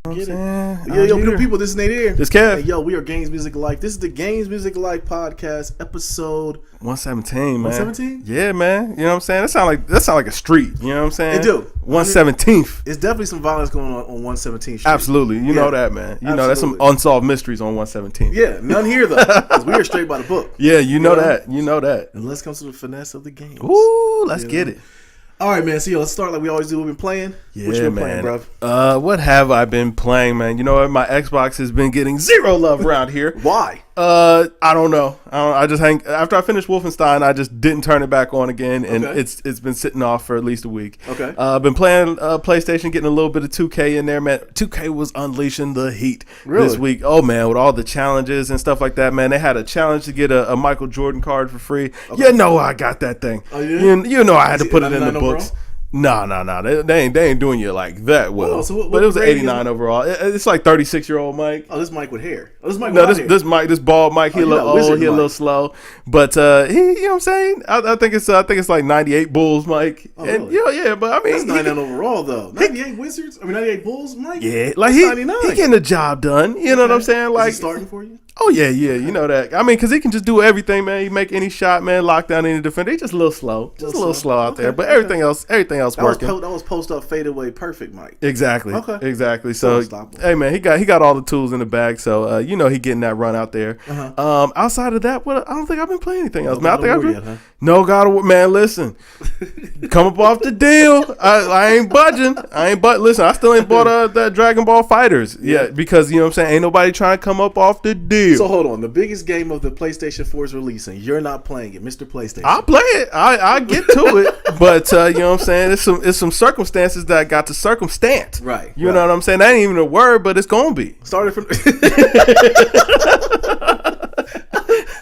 Get it. Yo, people, this is Nate here. This Kev. And yo, we are Games Music Life. This is the Games Music Life podcast, episode 117, man. 117? Yeah, man. You know what I'm saying? That sound like a street. You know what I'm saying? It do. 117th. It's definitely some violence going on 117th Street. Absolutely. You know that, man. You know that's some unsolved mysteries on 117th. Yeah, none here though, because we are straight by the book. Yeah, you know that. You know that. And let's come to the finesse of the game. Ooh, let's get it. All right, man. So let's start like we always do. We've been playing. Yeah, what you been man. playing, bro? What have I been playing, man? You know what? My Xbox has been getting zero love around here. Why? I don't know. I just after I finished Wolfenstein, I just didn't turn it back on again, and it's been sitting off for at least a week. Okay. I've been playing PlayStation, getting a little bit of 2K in there, man. 2K was unleashing the heat this week. Oh man, with all the challenges and stuff like that, man. They had a challenge to get a Michael Jordan card for free. Okay. You know I got that thing. Oh yeah. You know I had to put it in the books. No. They ain't doing you like that well. Oh, so what but it was an 89 overall. It's like 36-year-old Mike. Oh, this Mike with hair. Oh, this Mike. No, this bald Mike. He a little old. He a little slow. But he, you know what I'm saying? I think it's like 98 Bulls, Mike. Oh, and really? yeah, but I mean, that's 99 overall though. 98 Wizards. 98 Bulls, Mike. Yeah, like that's 99. He getting the job done. You know what I'm saying? Like is he starting for you? Oh yeah, you know that. I mean, because he can just do everything, man. He make any shot, man. Lock down any defender. He just a little slow, out there. But everything else working. That was post up, fade away, perfect, Mike. Exactly. So hey, man, he got all the tools in the bag. So you know he getting that run out there. Outside of that, I don't think I've been playing anything else, man. No God of War, man. Listen, come up off the deal. I ain't budging. Listen, I still ain't bought that Dragon Ball Fighters yet because you know what I'm saying. Ain't nobody trying to come up off the deal. So hold on, the biggest game of the PlayStation 4 is releasing. You're not playing it, Mr. PlayStation. I'll play it. I get to it, but you know what I'm saying. It's some circumstances that I got to circumstance. Right. You know what I'm saying. That ain't even a word, but it's gonna be. Started from.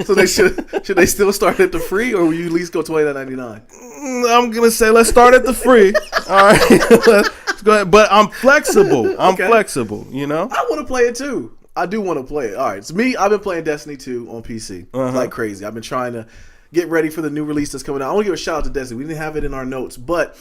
So they should they still start at the free, or will you at least go $29.99? I'm gonna say let's start at the free. All right, let's go ahead. But I'm flexible. I'm flexible. You know. I want to play it too. I do want to play it. All right, so I've been playing Destiny 2 on PC like crazy. I've been trying to get ready for the new release that's coming out. I want to give a shout out to Destiny. We didn't have it in our notes, but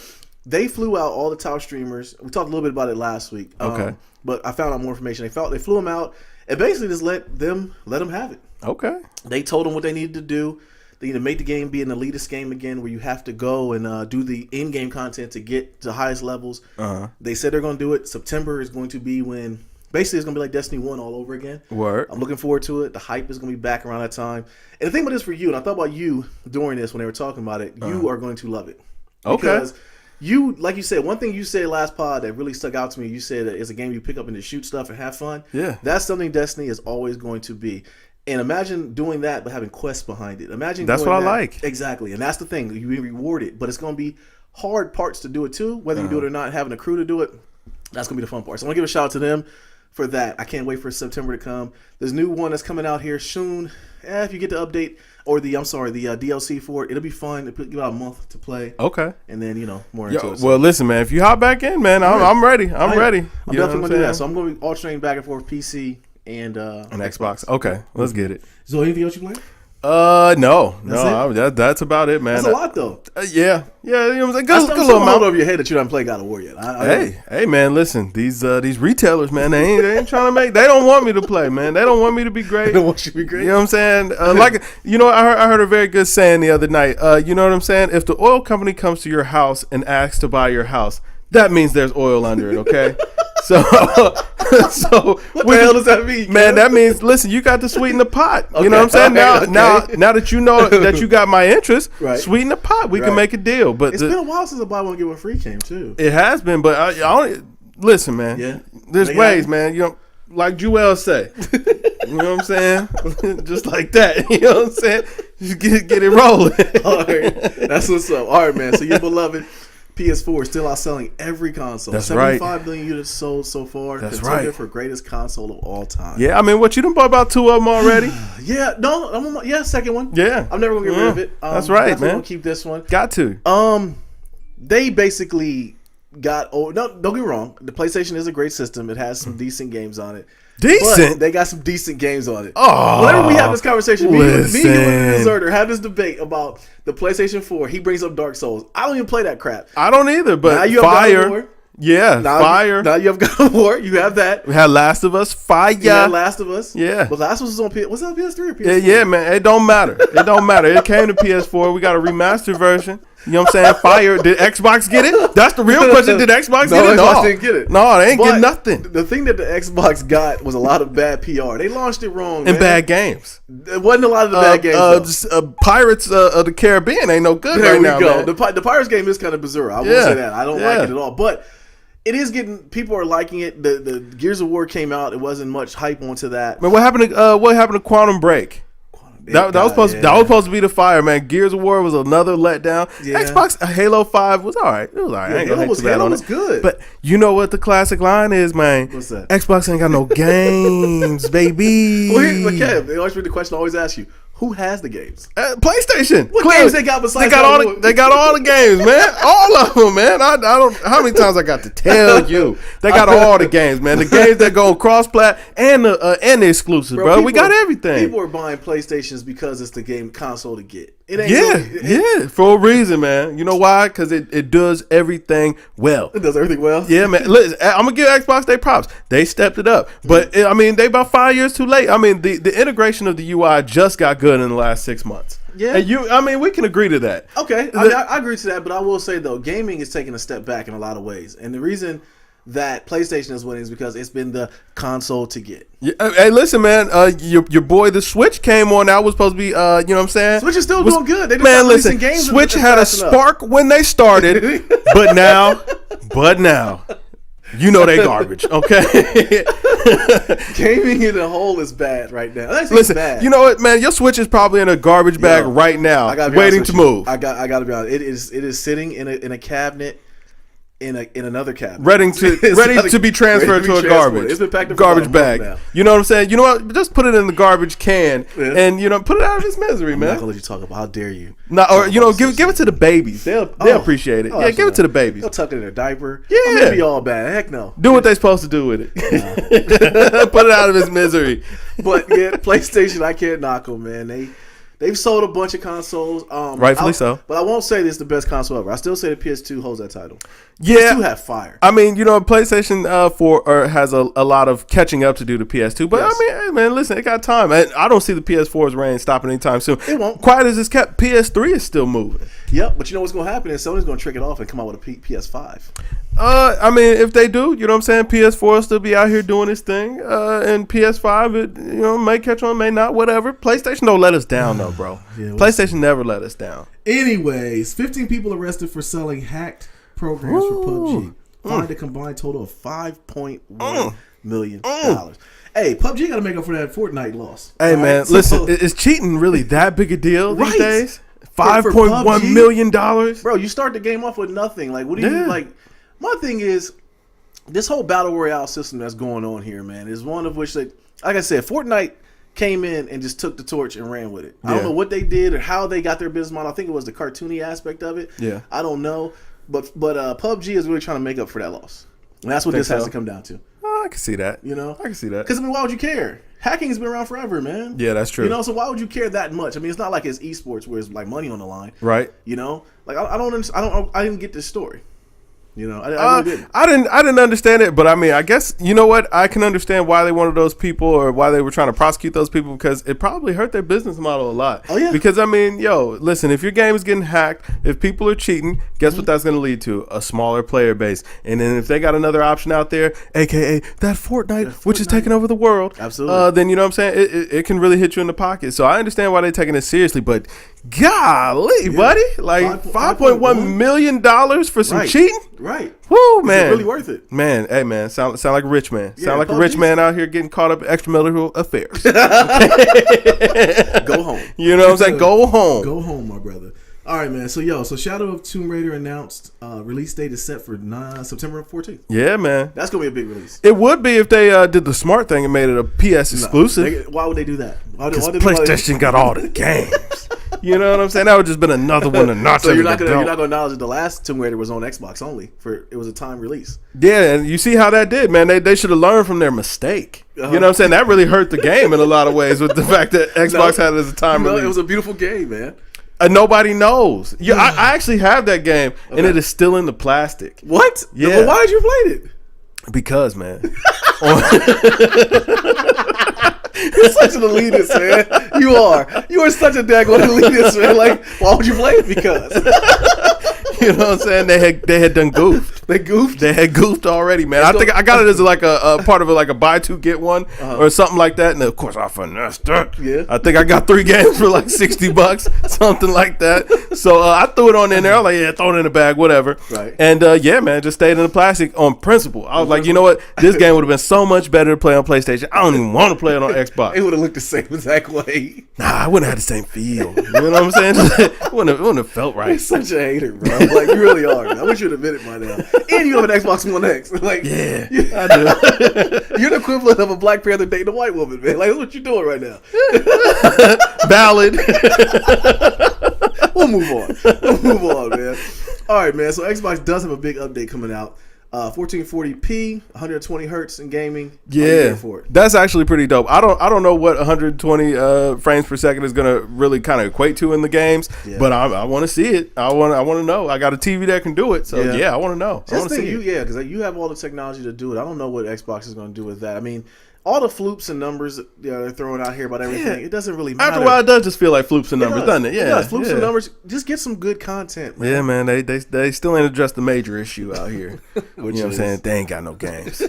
they flew out all the top streamers. We talked a little bit about it last week. But I found out more information. They flew them out and basically just let them have it. Okay. They told them what they needed to do. They need to make the game be an elitist game again, where you have to go and do the in-game content to get to the highest levels. They said they're going to do it. September is going to be when. Basically, it's going to be like Destiny 1 all over again. Word. I'm looking forward to it. The hype is going to be back around that time. And the thing about this for you, and I thought about you during this when they were talking about it, you are going to love it. Because you, like you said, one thing you said last pod that really stuck out to me, you said that it's a game you pick up and to shoot stuff and have fun. Yeah. That's something Destiny is always going to be. And imagine doing that but having quests behind it. That's what I like. Exactly. And that's the thing. You be rewarded. But it's going to be hard parts to do it too. Whether you do it or not, having a crew to do it, that's going to be the fun part. So I want to give a shout out to them for that. I can't wait for September to come. There's a new one that's coming out here soon. If you get the update or the DLC for it, it'll be fun. It'll give about a month to play. Okay. And then, more into it. Well, listen, man, if you hop back in, man, I'm ready. I'm ready. I'm definitely going to do that. So I'm going to be alternating back and forth PC and Xbox. Okay. Let's get it. So anything else you playing? No. That's about it, man. That's a lot, though. Yeah. You know what I'm saying? Good little amount over your head that you haven't played God of War yet. Hey, man, listen. These retailers, man, they ain't trying to make. They don't want me to play, man. They don't want me to be great. They don't want you to be great. You know what I'm saying? I heard a very good saying the other night. You know what I'm saying? If the oil company comes to your house and asks to buy your house, that means there's oil under it. Okay. So what the hell does that mean? Man, that means listen, you got to sweeten the pot. You know what I'm saying? Now that you know that you got my interest, sweeten the pot. We can make a deal. But it's been a while since the buy one get one free came too. It has been, but I only listen, man. Yeah, there's ways, man. You know, like Joel say. You know what I'm saying? Just like that. You know what I'm saying? Just get it rolling. All right, that's what's up. All right, man. So your beloved PS4 is still outselling every console. That's 75 million units sold so far. That's contender for greatest console of all time. Yeah, I mean, what you done bought about 2 of them already? Second one. Yeah, I'm never gonna get rid of it. That's right, man. Gonna keep this one. Got to. They basically got. Oh no, don't get me wrong. The PlayStation is a great system. It has some decent games on it. Decent. But they got some decent games on it. Oh, whenever we have this conversation, me and you and the Deserter have this debate about the PlayStation 4. He brings up Dark Souls. I don't even play that crap. I don't either. But now you Fire. Yeah, fire. Now you have God of War. You have that. We had Last of Us, fire. You had Last of Us. Yeah. But Last of Us was on was it on PS3 or PS4? Yeah, man. It don't matter. It came to PS4. We got a remastered version. You know what I'm saying? Fire. Did Xbox get it? That's the real question. Did Xbox get it? No, Xbox didn't get it. No, they ain't get nothing. The thing that the Xbox got was a lot of bad PR. They launched it wrong, and bad games. It wasn't a lot of the bad games. Pirates of the Caribbean ain't no good there right now, go. man. The Pirates game is kind of bizarre. I will say that. I don't like it at all. But it is getting, people are liking it. The Gears of War came out. It wasn't much hype onto that. Man, what happened to Quantum Break? That was supposed to be the fire, man. Gears of War was another letdown. Yeah. Xbox Halo 5 was all right. It was all right. Yeah, Halo was good. But you know what the classic line is, man? What's that? Xbox ain't got no games, baby. Well, Kev, they always read the question. I always ask you, who has the games? PlayStation. What games they got besides? They got all the games, man. All of them, man. I don't. How many times I got to tell you? They got all the games, man. The games that go cross-plat and the exclusives, bro. We got everything. People are buying PlayStations because it's the game console to get. It ain't for a reason, man. You know why? Because it does everything well. It does everything well. Yeah, man. Listen, I'm gonna give Xbox their props. They stepped it up, but they about 5 years too late. I mean, the integration of the UI just got good in the last 6 months. Yeah, and we can agree to that. Okay, I agree to that, but I will say though, gaming is taking a step back in a lot of ways, and the reason that PlayStation is winning is because it's been the console to get. Yeah, hey, listen, man. Your boy, the Switch came on. That was supposed to be, you know what I'm saying? Switch is still doing good. They man, listen. Games Switch had a spark when they started, but now, you know they garbage. Okay. Gaming in a whole is bad right now. Listen, bad. You know what, man? Your Switch is probably in a garbage bag right now, waiting to move. I got to be honest. It is sitting in a cabinet. In another cabinet, ready to be transferred to a garbage bag. Now. You know what I'm saying? You know what? Just put it in the garbage can and put it out of its misery, man. I'm not gonna let you talk about. How dare you? Or give it to the babies. They'll appreciate it. Yeah, give it to the babies. They'll tuck it in their diaper. Yeah, it'll be all bad. Heck no. Do what they're supposed to do with it. Put it out of its misery. But yeah, PlayStation, I can't knock them, man. They've sold a bunch of consoles. Rightfully so. But I won't say this is the best console ever. I still say the PS2 holds that title. Yeah. PS2 have fire. I mean, PlayStation 4 has a lot of catching up to do to PS2. But, yes. I mean, hey, man, listen, it got time. I don't see the PS4's reign stopping anytime soon. It won't. Quiet as it's kept, PS3 is still moving. Yep. But you know what's going to happen is Sony's going to trick it off and come out with a PS5. I mean, if they do, you know what I'm saying? PS4 will still be out here doing its thing. And PS5, it may catch on, may not, whatever. PlayStation don't let us down, though, bro. Yeah, PlayStation never let us down. Anyways, 15 people arrested for selling hacked programs for PUBG. Fined a combined total of $5.1 million. Hey, PUBG got to make up for that Fortnite loss. Hey, man, listen, is cheating really that big a deal these days? $5.1 million? Bro, you start the game off with nothing. Like, what do you, like... My thing is, this whole battle royale system that's going on here, man, is one of which, like I said, Fortnite came in and just took the torch and ran with it. I don't know what they did or how they got their business model. I think it was the cartoony aspect of it. Yeah, I don't know, but PUBG is really trying to make up for that loss, and that's what this has to come down to. I can see that. I can see that. Because why would you care? Hacking has been around forever, man. Yeah, that's true. So why would you care that much? I mean, it's not like it's esports where it's like money on the line, right? Like I didn't get this story. I really didn't. I didn't understand it, but I mean, I guess you know what? I can understand why they wanted those people or why they were trying to prosecute those people because it probably hurt their business model a lot. Oh yeah. Because I mean, listen, if your game is getting hacked, if people are cheating, guess what that's going to lead to? A smaller player base, and then if they got another option out there, aka that Fortnite, which is taking over the world, absolutely. Then you know what I'm saying? It can really hit you in the pocket. So I understand why they're taking it seriously, but golly, buddy, like $5.1 million for some cheating. Right. Woo, man. It's really worth it. Man, hey, man. Sound like a rich man. Sound like a rich man out here getting caught up in extramarital affairs. Go home. You know what I'm saying? Go home. Go home, my brother. All right, man. So Shadow of Tomb Raider announced release date is set for September 14th. Yeah, man. That's going to be a big release. It would be if they did the smart thing and made it a PS exclusive. Why would they do that? Because PlayStation got all the games. You know what I'm saying? That would just been another one to notch. So you're not going to acknowledge that the last Tomb Raider was on Xbox only. It was a time release. Yeah, and you see how that did, man. They should have learned from their mistake. You know what I'm saying? That really hurt the game in a lot of ways with the fact that Xbox had it as a time release. It was a beautiful game, man. Nobody knows. Yeah, I actually have that game, and it is still in the plastic. What? Yeah. Well, why did you play it? Because, man. You're such an elitist, man. You are such a daggone elitist, man. Like, why would you play it? Because. You know what I'm saying? They had done goofed. They goofed? They had goofed already, man. I think I got it as like a part of it, like a buy two get one or something like that. And of course I finessed it. Yeah. I think I got 3 games for like $60, something like that. So I threw it on in there. I was like, yeah, throw it in the bag, whatever. Right. And yeah, man, just stayed in the plastic on principle. I was like, you know what? This game would have been so much better to play on PlayStation. I don't even want to play it on Xbox. It would have looked the same exact way. Nah, I wouldn't have had the same feel. You know what I'm saying? It wouldn't have felt right. You're such a hater, bro. Like, you really are. Man. I wish you'd admit it by now. And you have an Xbox One X. Like, yeah, I do. You're the equivalent of a Black Panther dating a white woman, man. Like, that's what you're doing right now. Valid. We'll move on, man. All right, man. So Xbox does have a big update coming out. 1440p, 120 hertz in gaming. Yeah, that's actually pretty dope. I don't know what 120 frames per second is gonna really kind of equate to in the games, but I want to see it. I want to know. I got a TV that can do it, so yeah, I want to know. Just think, because you have all the technology to do it. I don't know what Xbox is going to do with that. I mean, all the floops and numbers they're throwing out here about everything, it doesn't really matter. After a while, it does just feel like floops and numbers, doesn't it? Yeah, it does. Floops and numbers. Just get some good content, man. Yeah, man. They still ain't addressed the major issue out here. You know what I'm saying? They ain't got no games.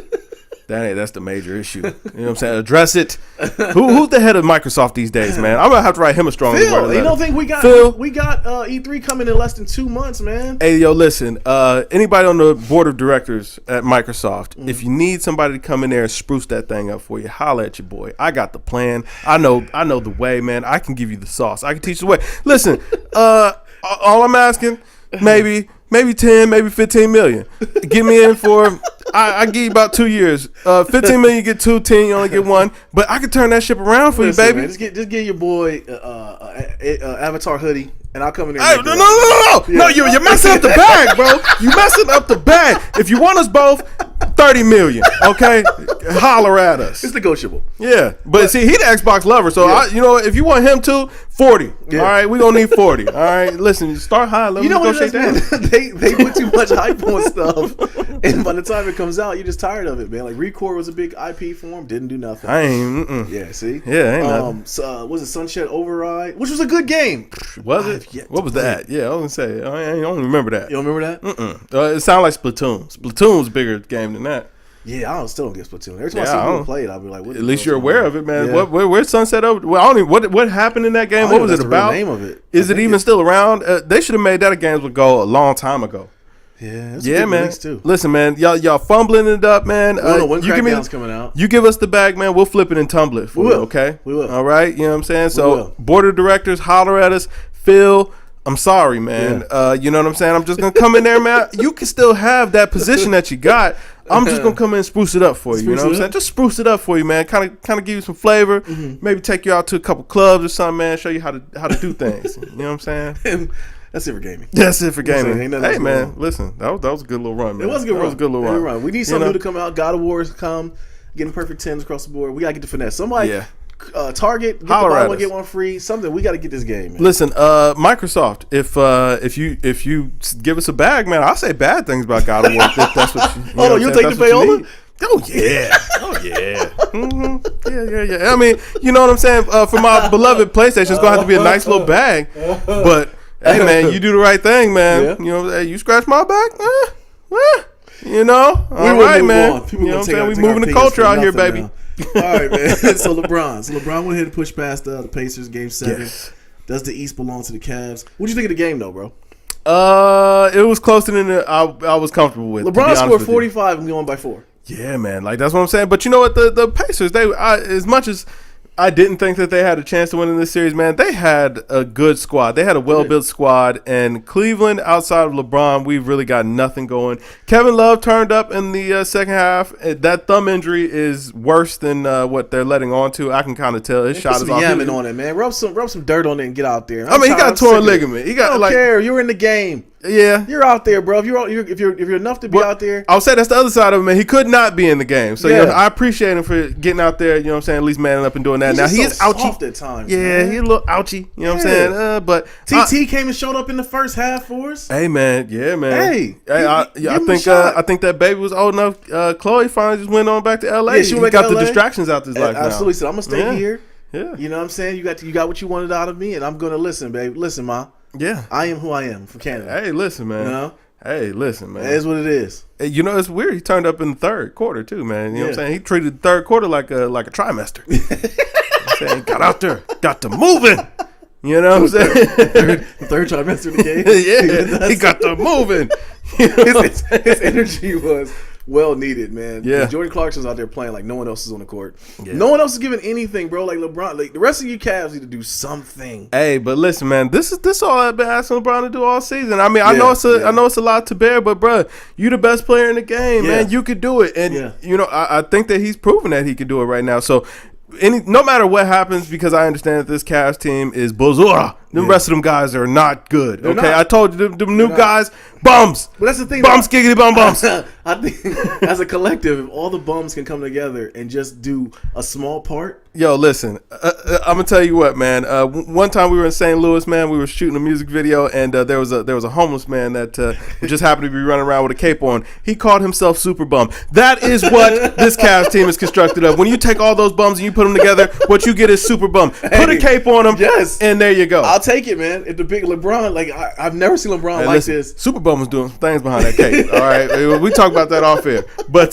That's the major issue. You know what I'm saying? Address it. Who's the head of Microsoft these days, man? I'm gonna have to write him a strong Phil. You don't think we got E3 coming in less than 2 months, man? Hey, yo, listen. Anybody on the board of directors at Microsoft, if you need somebody to come in there and spruce that thing up for you, holla at your boy. I got the plan. I know the way, man. I can give you the sauce. I can teach the way. Listen, all I'm asking, maybe 10, maybe 15 million. Get me in for, I give you about 2 years. 15 million, you get 2, 10, you only get 1. But I can turn that ship around for you, baby. Man, just get your boy Avatar hoodie, and I'll come in there. Hey, no, you're messing up the bag, bro. You messing up the bag. If you want us both, 30 million, okay? Holler at us. It's negotiable. Yeah, but see, he the Xbox lover, so if you want him too, 40. Yeah. All right, we gonna need 40. All right, listen, start high. Let me negotiate that. They put too much hype on stuff, and by the time it comes out, you're just tired of it, man. Like Recore was a big IP for him, didn't do nothing. I ain't. Yeah, see. Yeah, ain't nothing. So, was it Sunset Override, which was a good game? Was it? What was that? Yeah, I was gonna say I don't remember that. You don't remember that? It sounded like Splatoon. Splatoon was a bigger game than that. Yeah, I still don't get Splatoon. Every time I see people play it, I'll be like, at least you're aware of it, man. Yeah. Where's Sunset Over? Well, I don't even, what happened in that game? What was it about? The name of it. Is it even still around? They should have made that a Games with Gold a long time ago. Yeah, man. Too. Listen, man, y'all fumbling it up, man. When Crackdown's coming out. You give us the bag, man. We'll flip it and tumble it for you, okay? We will. All right, you know what I'm saying? So, board of directors, holler at us. Phil, I'm sorry, man. Yeah. You know what I'm saying? I'm just gonna come in there, man. You can still have that position that you got. I'm just gonna come in and spruce it up for you. You know what I'm saying? Just spruce it up for you, man. Kind of give you some flavor. Mm-hmm. Maybe take you out to a couple clubs or something, man. Show you how to do things. You know what I'm saying? That's it for gaming. That's it for gaming. Hey, man, listen, that was a good little run, man. It was a good run. We need something new to come out. God of War come, getting perfect 10s across the board. We gotta get the finesse. Somebody. Target, get the buy one, get one free. Something we got to get this game, man. Listen, Microsoft, if you give us a bag, man, I'll say bad things about God of War. If that's what you you'll take the payola? Oh yeah. Mm-hmm. Yeah. I mean, you know what I'm saying? For my beloved PlayStation, it's gonna have to be a nice little bag. But hey, man, you do the right thing, man. Yeah. You know, hey, you scratch my back, you know. All right, man. You know what I'm saying? We moving the culture out here, baby. Now. All right, man. So LeBron went ahead and pushed past the Pacers game 7. Yes. Does the East belong to the Cavs? What do you think of the game, though, bro? It was closer than I was comfortable with. LeBron scored 45 and going by 4. Yeah, man. Like, that's what I'm saying. But you know what? The Pacers, as much as I didn't think that they had a chance to win in this series, man, they had a good squad. They had a well-built squad. And Cleveland, outside of LeBron, we've really got nothing going. Kevin Love turned up in the second half. That thumb injury is worse than what they're letting on to. I can kind of tell. His shot is off. Yamming on it, man. Rub some dirt on it and get out there. I mean, he got a torn ligament. I don't care. You're in the game. Yeah, you're out there, bro. If you're enough to be out there, I'll say that's the other side of him. Man, he could not be in the game, so I appreciate him for getting out there. You know what I'm saying? At least manning up and doing that. Now he is ouchy at times. Yeah, he's a little ouchy. You know what I'm saying? But TT came and showed up in the first half for us. Hey man, yeah man. Hey, I think that baby was old enough. Chloe finally just went on back to LA. Yeah, she got the distractions out this life. Absolutely, so I'm gonna stay here. Yeah, you know what I'm saying? You got what you wanted out of me, and I'm gonna listen, babe. Listen, ma. Yeah, I am who I am from Canada. Hey, listen, man. You know? Hey, listen, man. It is what it is. Hey, you know, it's weird. He turned up in the third quarter too, man. You know what I'm saying? He treated the third quarter like a trimester. I'm saying, got out there, got to moving. You know what I'm saying? Third trimester of the game. Yeah, he got to moving. His energy was well needed, man. Yeah, Jordan Clarkson's out there playing like no one else is on the court. Yeah. No one else is giving anything, bro. Like LeBron, like the rest of you Cavs need to do something. Hey, but listen, man, this all I've been asking LeBron to do all season. I mean, I know it's a lot to bear, but bro, you the best player in the game, man. You could do it, and you know, I think that he's proven that he can do it right now. So. No matter what happens, because I understand that this Cavs team is bozura. The rest of them guys are not good. They're not. I told you, them new guys, bums. But that's the thing. Bums, giggity bum bums. I think as a collective, if all the bums can come together and just do a small part. Yo, listen, I'm gonna tell you what, man. One time we were in St. Louis, man. We were shooting a music video, and there was a homeless man that just happened to be running around with a cape on. He called himself Super Bum. That is what this Cavs team is constructed of. When you take all those bums and you put them together, what you get is Super Bum. Put a cape on them, and there you go. I'll take it, man. If the big LeBron, like I've never seen LeBron like this. Super Bum was doing things behind that cape. All right, we talk about that off air, but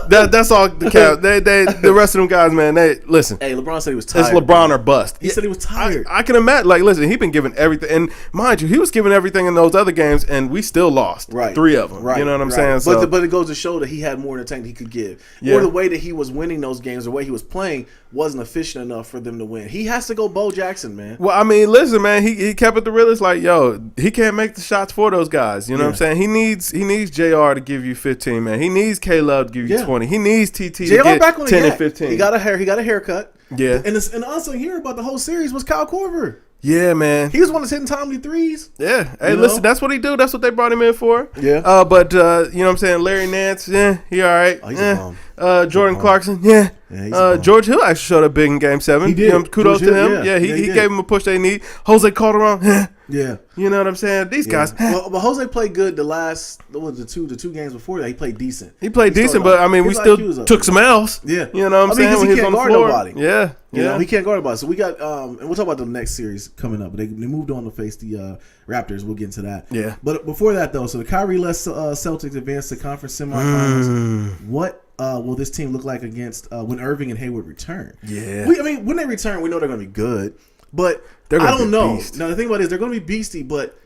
that's all the Cavs. The rest of them guys, man. They listen. Hey, LeBron said he was tired. It's LeBron or bust. He said he was tired. I can imagine. Like, listen, he's been giving everything, and mind you, he was giving everything in those other games, and we still lost. Right, 3 of them. Right, you know what I'm saying? So, but it goes to show that he had more in the tank he could give, or the way that he was winning those games, the way he was playing wasn't efficient enough for them to win. He has to go Bo Jackson, man. Well, I mean, listen, man, he kept it the realest. Like, yo, he can't make the shots for those guys. You know what I'm saying? He needs JR to give you 15, man. He needs K-Love to give you 20. He needs TT to get back on 10 and 15. He got a haircut. Yeah. And also here about the whole series was Kyle Korver. Yeah, man. He was one that's hitting timely threes. Yeah. Hey, listen, that's what he do. That's what they brought him in for. Yeah. But you know what I'm saying? Larry Nance, he all right. Oh, he's a bum. Jordan Clarkson, George Hill actually showed up big in Game 7. He did. You know, kudos to him. Yeah, he gave him a push they need. Jose Calderon, yeah. You know what I'm saying? These guys. Well, but Jose played good the two games before that. He played decent. He played decent, but I mean, we still took some L's. Yeah. You know what I'm saying? When he can't guard nobody. Yeah. You know, he can't guard nobody. So we got, and we'll talk about the next series coming up. But they moved on to face the Raptors. We'll get into that. Yeah. But before that, though, so the Kyrie-less Celtics advanced to conference semifinals. What will this team look like against when Irving and Hayward return? Yeah. I mean, when they return, we know they're going to be good. But I don't know. Beast. Now, the thing about it is they're going to be beastie, but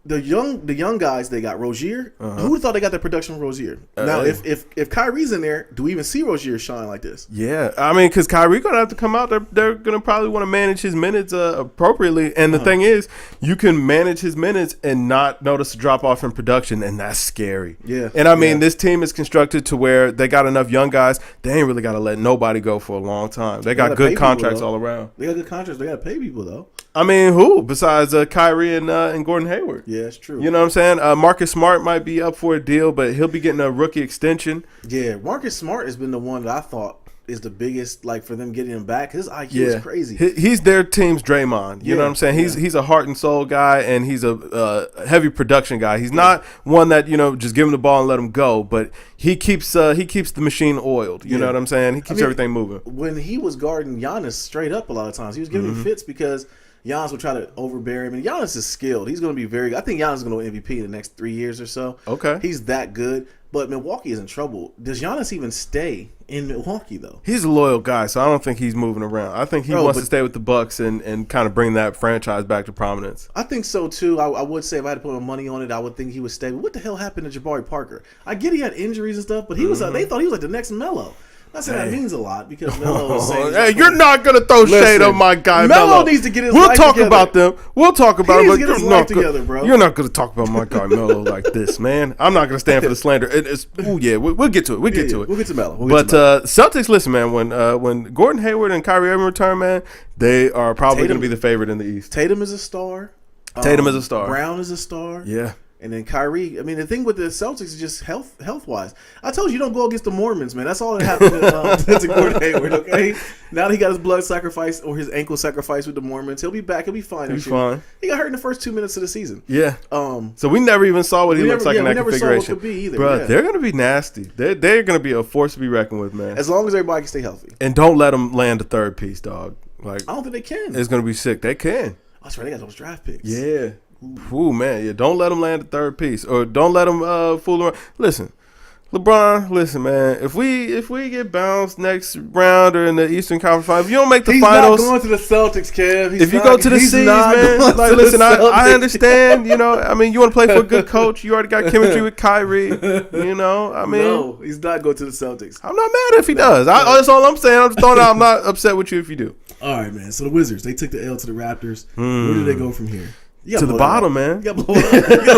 the young guys, they got Rozier. Who thought they got that production from Rozier? Now, if Kyrie's in there, do we even see Rozier shine like this? Yeah, I mean, because Kyrie going to have to come out. They're going to probably want to manage his minutes appropriately. And the thing is, you can manage his minutes and not notice a drop off in production, and that's scary. Yeah. And I mean, this team is constructed to where they got enough young guys. They ain't really got to let nobody go for a long time. They got good contracts all around. They got good contracts. They got to pay people though. I mean, who besides Kyrie and Gordon Hayward? Yeah, it's true. You know what I'm saying? Marcus Smart might be up for a deal, but he'll be getting a rookie extension. Yeah, Marcus Smart has been the one that I thought is the biggest, like, for them getting him back. His IQ is crazy. He's their team's Draymond. You know what I'm saying? He's a heart and soul guy, and he's a heavy production guy. He's not one that, you know, just give him the ball and let him go, but he keeps the machine oiled. You know what I'm saying? He keeps everything moving. When he was guarding Giannis straight up a lot of times, he was giving him fits because Giannis will try to overbear him, and Giannis is skilled. He's going to be very good. I think Giannis is going to win MVP in the next 3 years or so. Okay. He's that good, but Milwaukee is in trouble. Does Giannis even stay in Milwaukee, though? He's a loyal guy, so I don't think he's moving around. I think he wants to stay with the Bucks and kind of bring that franchise back to prominence. I think so, too. I would say if I had to put my money on it, I would think he would stay. But what the hell happened to Jabari Parker? I get he had injuries and stuff, but he was they thought he was like the next Melo. Not saying that means a lot because Melo is saying. Hey, you're not gonna throw shade on my guy. Melo needs to get his life together. We'll talk about them. We'll talk about him. He needs to get his life together, bro. You're not gonna talk about my guy Melo like this, man. I'm not gonna stand for the slander. We'll get to it. We'll get to it. We'll get to Melo. Celtics, listen, man. When Gordon Hayward and Kyrie Irving return, man, they are probably gonna be the favorite in the East. Tatum is a star. Tatum is a star. Brown is a star. Yeah. And then Kyrie. I mean, the thing with the Celtics is just health wise. I told you don't go against the Mormons, man. That's all that happened to Gordon Hayward. Okay, now that he got his blood sacrifice or his ankle sacrifice with the Mormons, he'll be back. He'll be fine. He'll be fine. He got hurt in the first 2 minutes of the season. Yeah. So we never even saw what he looks like in that configuration. Saw what could be either. Bro, they're gonna be nasty. They're gonna be a force to be reckoned with, man. As long as everybody can stay healthy. And don't let them land a third piece, dog. Like I don't think they can. It's gonna be sick. They can. That's right. They got those draft picks. Yeah. Ooh, man. Yeah. Don't let them land a third piece, or don't let them fool around. Listen, LeBron. Listen, man. If we get bounced next round or in the Eastern Conference Finals, if you don't make the finals, he's not going to the Celtics, Kev. If you go to the C's, man. Like, listen, I understand. You know, I mean, you want to play for a good coach. You already got chemistry with Kyrie. You know, I mean, no, he's not going to the Celtics. I'm not mad if he does. That's all I'm saying. I'm just throwing out. I'm not upset with you if you do. All right, man. So the Wizards, they took the L to the Raptors. Where do they go from here? To the bottom, man. You gotta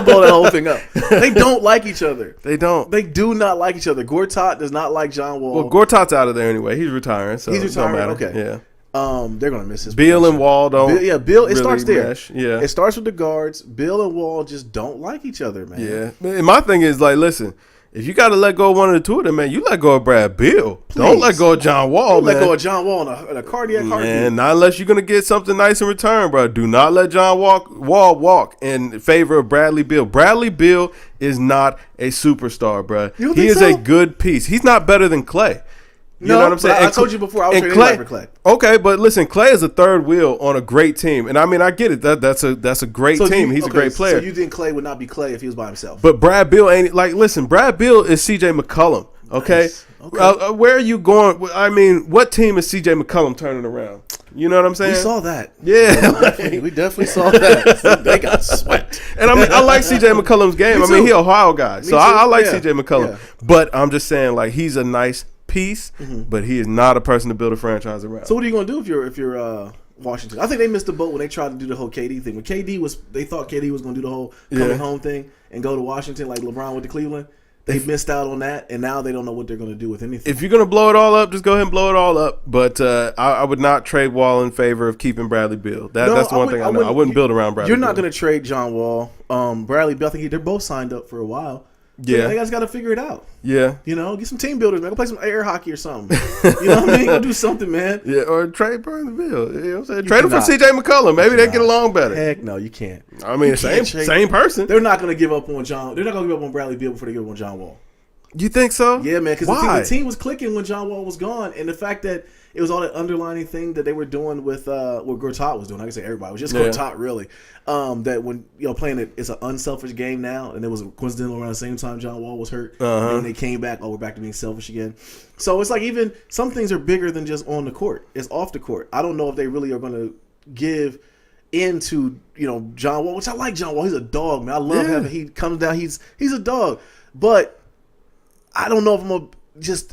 blow that whole thing up. They don't like each other. They don't. They do not like each other. Gortat does not like John Wall. Well, Gortat's out of there anyway. He's retiring, so he's retiring. Don't matter. Okay. Yeah. They're gonna miss his Beal and Wall don't. Bill. It really starts there. mesh. Yeah. It starts with the guards. Bill and Wall just don't like each other, man. Yeah. And my thing is like, listen. If you got to let go of one of the two of them, man, you let go of Brad Beal. Please. Don't let go of John Wall, man. Let go of John Wall in a cardiac heartbeat. Man, not unless you're going to get something nice in return, bro. Do not let John Wall walk in favor of Bradley Beal. Bradley Beal is not a superstar, bro. He is a good piece. He's not better than Clay. You know what I'm saying? I told you before, I was trading for Clay. Okay, but listen, Clay is a third wheel on a great team, and I mean, I get it. That's a great team. He's a great player. So you think Clay would not be Clay if he was by himself? But Brad Beal ain't like. Listen, Brad Beal is C.J. McCollum. Okay, nice. Okay. Where are you going? I mean, what team is C.J. McCollum turning around? You know what I'm saying? We saw that. Yeah, we definitely saw that. They got swept. And I mean, I like C.J. McCollum's game. I mean, he's an Ohio guy, so I like C.J. McCollum. Yeah. But I'm just saying, like, he's a nice piece, but he is not a person to build a franchise around. So what are you going to do if you're Washington? I think they missed the boat when they tried to do the whole KD thing. When they thought KD was going to do the whole coming home thing and go to Washington like LeBron went to Cleveland. They missed out on that, and now they don't know what they're going to do with anything. If you're going to blow it all up, just go ahead and blow it all up. But I would not trade Wall in favor of keeping Bradley Beal. That's the one thing I know. I wouldn't build around Bradley Beal. You're not going to trade John Wall. Bradley Beal, I think they're both signed up for a while. Yeah, they guys got to figure it out. Yeah, you know, get some team builders, man. Go play some air hockey or something. You know what I mean? Go do something, man. Yeah, or trade Bradley Beal. You know what I'm saying? Trade him for C.J. McCollum. Maybe they get along better. Heck no, you can't. I mean, same person. They're not going to give up on John. They're not going to give up on Bradley Beal before they give up on John Wall. You think so? Yeah, man. Because the team was clicking when John Wall was gone, and the fact that it was all that underlining thing that they were doing with what Gortat was doing. I can say everybody. It was just Gortat, really. That when playing it's an unselfish game now, and it was coincidental around the same time John Wall was hurt, and they came back. Oh, we're back to being selfish again. So it's like even some things are bigger than just on the court. It's off the court. I don't know if they really are going to give into John Wall, which I like John Wall. He's a dog, man. I love having he comes down. He's a dog, but I don't know if I'm gonna just.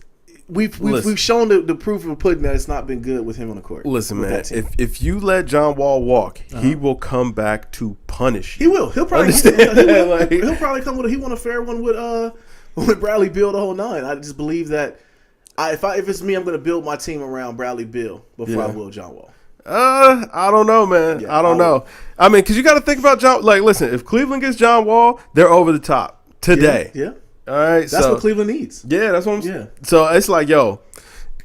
We've shown the proof of pudding that it's not been good with him on the court. Listen, man, if you let John Wall walk, he will come back to punish you. He will. He'll probably he'll probably come with he won a fair one with Bradley Beal the whole nine. I just believe that if it's me, I'm going to build my team around Bradley Beal before I will John Wall. I don't know, man. Yeah, I don't know. I mean, because you got to think about John. Like, listen, if Cleveland gets John Wall, they're over the top today. Yeah. All right, that's what Cleveland needs. Yeah, that's what I'm saying. So it's like,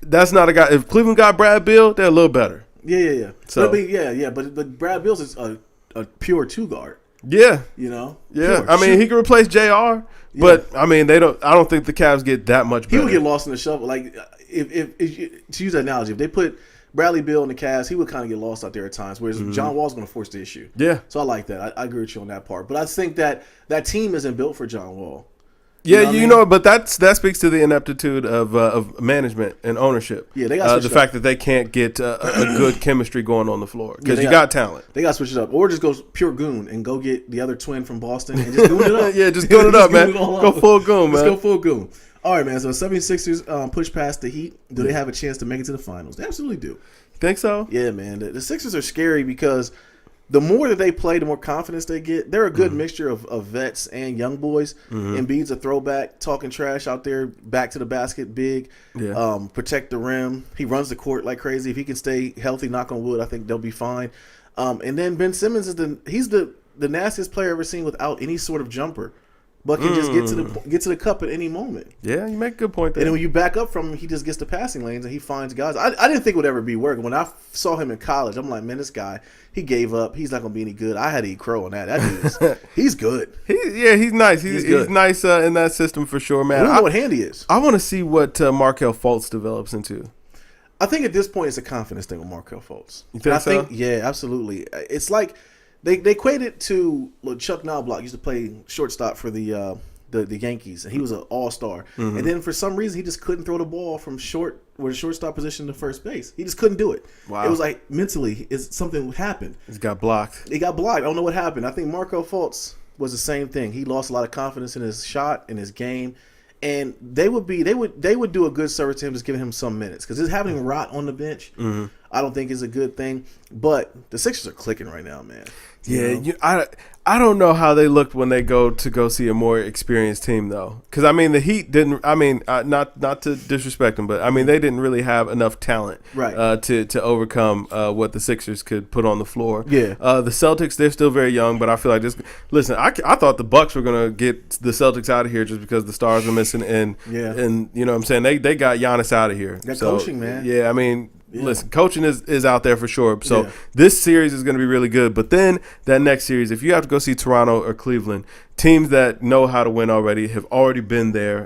that's not a guy. If Cleveland got Brad Beal, they're a little better. Yeah. So but Brad Beal's is a pure two guard. Yeah, Yeah, pure. I mean, he can replace JR, but I mean, I don't think the Cavs get that much better. He would get lost in the shuffle. Like if to use that analogy, if they put Bradley Beal in the Cavs, he would kind of get lost out there at times. Whereas John Wall's going to force the issue. Yeah. So I like that. I agree with you on that part. But I think that team isn't built for John Wall. But that speaks to the ineptitude of management and ownership. Yeah, they got the fact that they can't get a good chemistry going on the floor because you got talent. They got to switch it up, or just go pure goon and go get the other twin from Boston and just goon it up. Yeah, just goon it up, man. Go full goon, man. Let's go full goon. All right, man. So 76ers push past the Heat. Do they have a chance to make it to the finals? They absolutely do. Think so? Yeah, man. The Sixers are scary because the more that they play, the more confidence they get. They're a good mixture of vets and young boys. Embiid's a throwback, talking trash out there, back to the basket, big, protect the rim. He runs the court like crazy. If he can stay healthy, knock on wood, I think they'll be fine. And then Ben Simmons he's the the nastiest player I've ever seen without any sort of jumper, but can just get to the cup at any moment. Yeah, you make a good point there. And then when you back up from him, he just gets the passing lanes and he finds guys. I didn't think it would ever be working. When I saw him in college, I'm like, man, this guy, he gave up. He's not going to be any good. I had to eat crow on that. That dude he's good. He's nice. He's nice in that system for sure, man. I don't know what hand he is. I want to see what Markelle Fultz develops into. I think at this point it's a confidence thing with Markelle Fultz. You think so? Yeah, absolutely. It's like they equate it to Chuck Knobloch used to play shortstop for the Yankees, and he was an all-star. And then for some reason he just couldn't throw the ball from shortstop position to first base. He just couldn't do it. Wow. It was like mentally something happened. It got blocked. It got blocked. I don't know what happened. I think Markelle Fultz was the same thing. He lost a lot of confidence in his shot, in his game. And they would do a good service to him just giving him some minutes, because just having Rott on the bench, I don't think is a good thing. But the Sixers are clicking right now, man. I don't know how they looked when they go see a more experienced team though, because I mean the Heat didn't. I mean not to disrespect them, but I mean they didn't really have enough talent to overcome what the Sixers could put on the floor. Yeah. The Celtics, they're still very young, but I feel like I thought the Bucks were gonna get the Celtics out of here just because the stars are missing, and you know what I'm saying, they got Giannis out of here. That coaching, man. Yeah, I mean. Yeah. Listen, coaching is out there for sure. So this series is going to be really good. But then that next series, if you have to go see Toronto or Cleveland, teams that know how to win already, have already been there.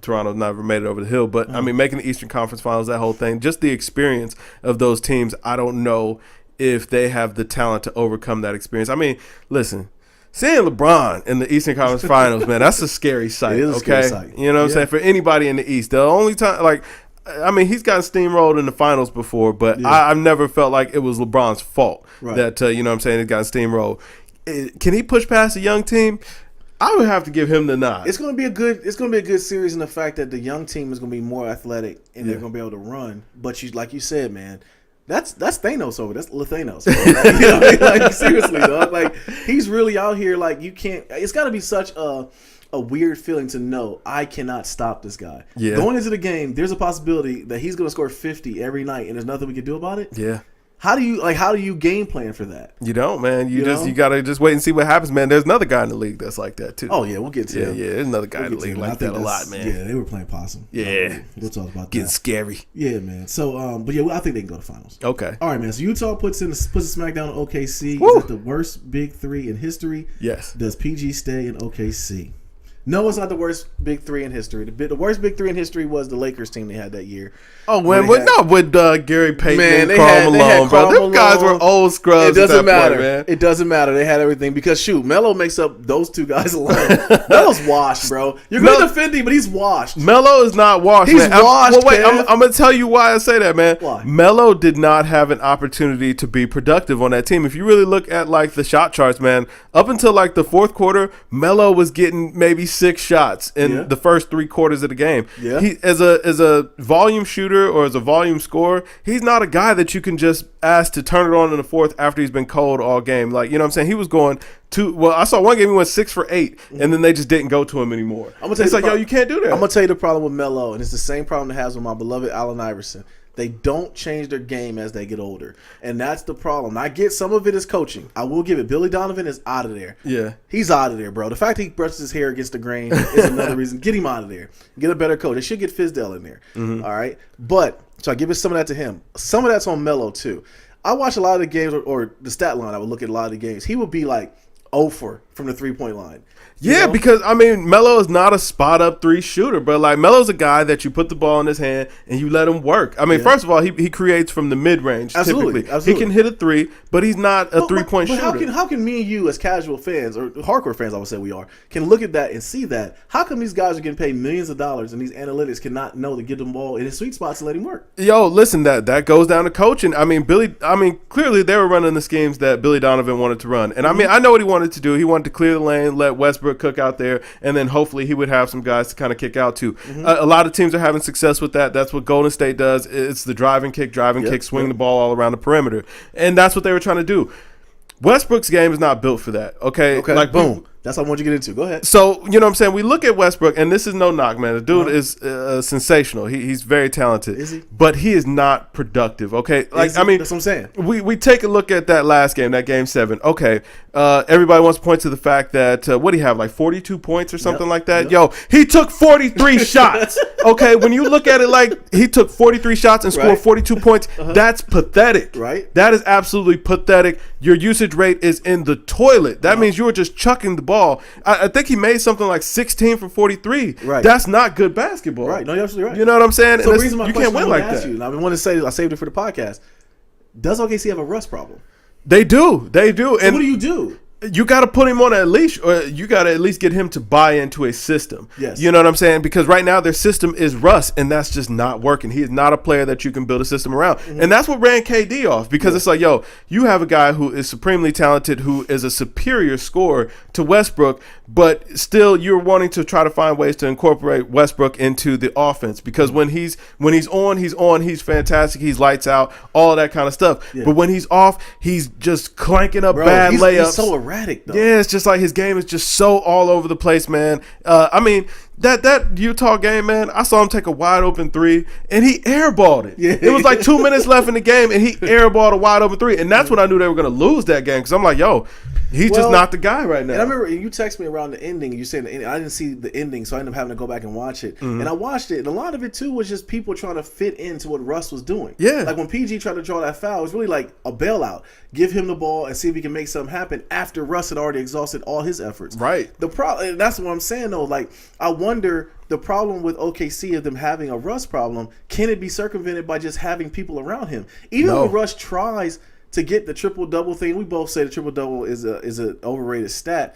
Toronto's never made it over the hill. But, I mean, making the Eastern Conference Finals, that whole thing, just the experience of those teams, I don't know if they have the talent to overcome that experience. I mean, listen. Seeing LeBron in the Eastern Conference Finals, man, that's a scary sight. It is a scary sight. You know what I'm saying? For anybody in the East. The only time, I mean, he's gotten steamrolled in the finals before, but I've never felt like it was LeBron's fault that, you know what I'm saying, he's gotten steamrolled. Can he push past a young team? I would have to give him the nod. It's going to be a good series in the fact that the young team is going to be more athletic and they're going to be able to run. But like you said, man, that's Thanos over. That's Thanos. You know what I mean? Seriously, dog. Like, he's really out here. Like, you can't. It's got to be such a weird feeling to know I cannot stop this guy. Yeah. Going into the game, there's a possibility that he's going to score 50 every night, and there's nothing we can do about it. Yeah. How do you game plan for that? You don't, man. You gotta just wait and see what happens, man. There's another guy in the league that's like that too. Oh yeah, we'll get to him. Yeah, there's another guy in the league like that a lot, man. Yeah, they were playing possum. Yeah, we'll talk about that. Getting scary. Yeah, man. So, but yeah, I think they can go to finals. Okay. All right, man. So Utah puts a smackdown on OKC. Woo! Is that the worst big three in history? Yes. Does PG stay in OKC? No, it's not the worst big three in history. The worst big three in history was the Lakers team they had that year. Oh, with Gary Payton and Karl Malone, bro. Them guys were old scrubs. It doesn't matter, man. It doesn't matter. They had everything because shoot, Melo makes up those two guys alone. Melo's washed, bro. You're going to defend him, but he's washed. Melo is not washed. He's washed. I'm going to tell you why I say that, man. Why? Melo did not have an opportunity to be productive on that team. If you really look at the shot charts, man, up until the fourth quarter, Melo was getting maybe 6 shots in the first 3 quarters of the game. Yeah. He as a volume shooter or as a volume scorer, he's not a guy that you can just ask to turn it on in the fourth after he's been cold all game. You know what I'm saying? He was going I saw one game he went 6 for 8, and then they just didn't go to him anymore. It's you can't do that. I'm gonna tell you the problem with Melo, and it's the same problem it has with my beloved Allen Iverson. They don't change their game as they get older. And that's the problem. I get some of it is coaching. I will give it. Billy Donovan is out of there. Yeah. He's out of there, bro. The fact that he brushes his hair against the grain is another reason. Get him out of there. Get a better coach. They should get Fizdale in there. Mm-hmm. All right? But, so I give it some of that to him. Some of that's on Melo, too. I watch a lot of the games, or the stat line, I would look at a lot of the games. He would be 0 for from the three-point line. Yeah, because, Melo is not a spot-up 3 shooter, but, Melo's a guy that you put the ball in his hand and you let him work. First of all, he creates from the mid-range, typically. Absolutely. He can hit a 3, but he's not a three-point shooter. How can me and you, as casual fans, or hardcore fans, I would say we are, can look at that and see that? How come these guys are getting paid millions of dollars and these analytics cannot know to get the ball in his sweet spots and let him work? Yo, listen, that goes down to coaching. Clearly they were running the schemes that Billy Donovan wanted to run. And, I know what he wanted to do. He wanted to clear the lane, let Westbrook cook out there, and then hopefully he would have some guys to kind of kick out to. Mm-hmm. A lot of teams are having success with that. That's what Golden State does. It's the drive and kick, swing the ball all around the perimeter. And that's what they were trying to do. Westbrook's game is not built for that, okay? Boom. That's what I want you to get into. Go ahead. So, you know what I'm saying? We look at Westbrook, and this is no knock, man. The dude is sensational. He's very talented. Is he? But he is not productive, okay? Like, I mean, that's what I'm saying. We take a look at that last game, that game 7. Okay, everybody wants to point to the fact that, what do you have, like 42 points or something like that? Yep. Yo, he took 43 shots, okay? When you look at it like he took 43 shots and scored 42 points, that's pathetic. Right. That is absolutely pathetic. Your usage rate is in the toilet. That means you were just chucking the ball. I think he made something like 16 from 43. Right. That's not good basketball. Right. No, you're absolutely right. You know what I'm saying? So the reason my you question can't win like that. You, and I want to say, I saved it for the podcast. Does OKC have a rust problem? They do. They do. So and what do you do? You got to put him on a leash, or you got to at least get him to buy into a system. Yes. You know what I'm saying? Because right now their system is rust, and that's just not working. He is not a player that you can build a system around. Mm-hmm. And that's what ran KD off, because it's like, yo, you have a guy who is supremely talented, who is a superior scorer to Westbrook, but still you're wanting to try to find ways to incorporate Westbrook into the offense, because when he's on, he's fantastic, he's lights out, all that kind of stuff. Yeah. But when he's off, he's just clanking up bad layups. He's so erratic. Though. Yeah, it's just like his game is just so all over the place, man. I mean, that Utah game, man, I saw him take a wide open 3 and he airballed it. Yeah. It was like 2 minutes left in the game and he airballed a wide open 3, and that's when I knew they were going to lose that game, because I'm like, yo, he's just not the guy right now. And I remember you texted me around the ending, and you said the ending. I didn't see the ending, so I ended up having to go back and watch it. Mm-hmm. And I watched it, and a lot of it too was just people trying to fit into what Russ was doing. Yeah, like when PG tried to draw that foul, it was really like a bailout. Give him the ball and see if he can make something happen after Russ had already exhausted all his efforts. Right. The problem, that's what I'm saying though. Like, I wonder, the problem with OKC of them having a Russ problem, can it be circumvented by just having people around him? Even when Russ tries to get the triple-double thing, we both say the triple-double is an overrated stat,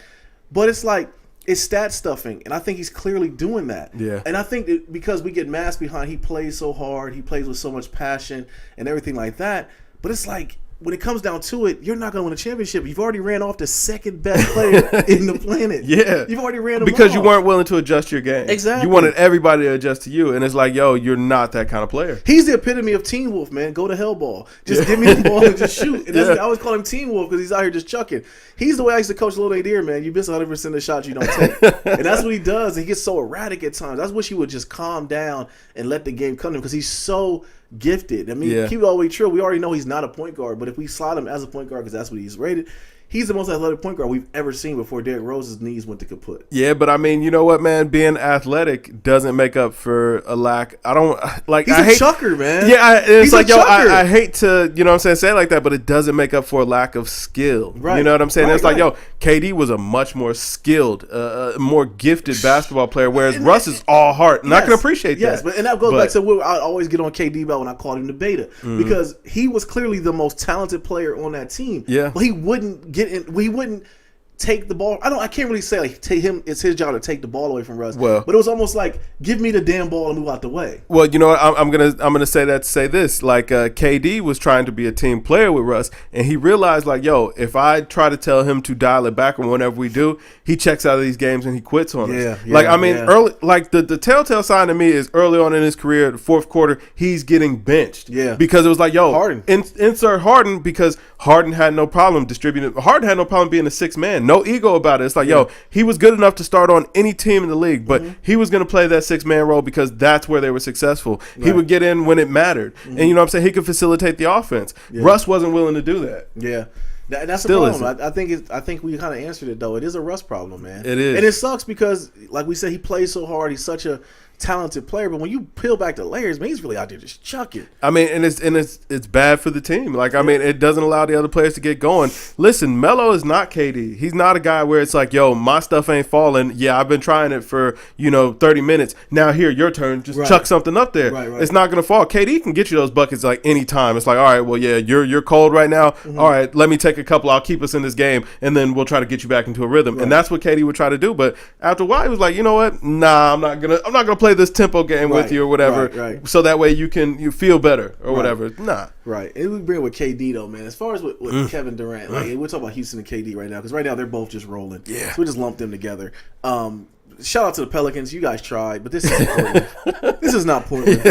but it's like, it's stat stuffing, and I think he's clearly doing that. Yeah. And I think that because we get masked behind, he plays so hard, he plays with so much passion and everything like that, but it's like, when it comes down to it, you're not going to win a championship. You've already ran off the second best player in the planet. Yeah. You've already ran him because off. You weren't willing to adjust your game. Exactly. You wanted everybody to adjust to you, and it's like, yo, you're not that kind of player. He's the epitome of Teen Wolf, man. Go to hell ball. Just give me the ball and just shoot. And I always call him Teen Wolf because he's out here just chucking. He's the way I used to coach Lil Nadir, man. You miss 100% of the shots you don't take. And that's what he does. And he gets so erratic at times. I wish he would just calm down and let the game come to him, because he's so gifted. I mean, keep it all the way true. We already know he's not a point guard, but if we slot him as a point guard because that's what he's rated, he's the most athletic point guard we've ever seen before Derrick Rose's knees went to kaput. Yeah, but I mean, you know what, man? Being athletic doesn't make up for a lack. I don't like. He's a chucker, man. Yeah, it's like, yo, I hate to, you know what I'm saying, say it like that, but it doesn't make up for a lack of skill. Right. You know what I'm saying? It's like, yo, KD was a much more skilled, more gifted basketball player, whereas Russ is all heart, and I can appreciate that. Yes, and that goes back to what I always get on KD about when I called him the beta, because he was clearly the most talented player on that team. Yeah, but he wouldn't get in. We wouldn't take the ball. I can't really say like take him. It's his job to take the ball away from Russ. Well, but it was almost like, give me the damn ball and move out the way. Well, you know what? I'm gonna say that to say this. Like KD was trying to be a team player with Russ, and he realized like, yo, if I try to tell him to dial it back, or whenever we do, he checks out of these games and he quits on us. Like, I mean, early, like the telltale sign to me is early on in his career, the fourth quarter, he's getting benched. Yeah, because it was like, yo, Harden. Insert Harden, because Harden had no problem distributing. Harden had no problem being a sixth man. No ego about it. It's like, yo, he was good enough to start on any team in the league, but he was going to play that six-man role because that's where they were successful. Right. He would get in when it mattered. And you know what I'm saying? He could facilitate the offense. Yeah. Russ wasn't willing to do that. Yeah. That's the problem. I think we kind of answered it, though. It is a Russ problem, man. It is. And it sucks because, like we said, he plays so hard. He's such a talented player, but when you peel back the layers, man, he's really out there just chucking. I mean, and it's bad for the team. Like, I mean, it doesn't allow the other players to get going. Listen, Melo is not KD. He's not a guy where it's like, yo, my stuff ain't falling. Yeah, I've been trying it for 30 minutes. Now here, your turn. Just chuck something up there. Right. It's not gonna fall. KD can get you those buckets like anytime. It's like, all right, well, yeah, you're cold right now. All right, let me take a couple. I'll keep us in this game, and then we'll try to get you back into a rhythm. And that's what KD would try to do. But after a while, he was like, you know what? Nah, I'm not gonna play this tempo game with you or whatever, so that way you feel better or whatever. Nah. Right. And we bring it with KD, though, man. As far as with Kevin Durant, like, we're talking about Houston and KD right now, because right now they're both just rolling. Yeah. So we just lumped them together. shout out to the Pelicans. You guys tried, but this is Portland. This is not Portland.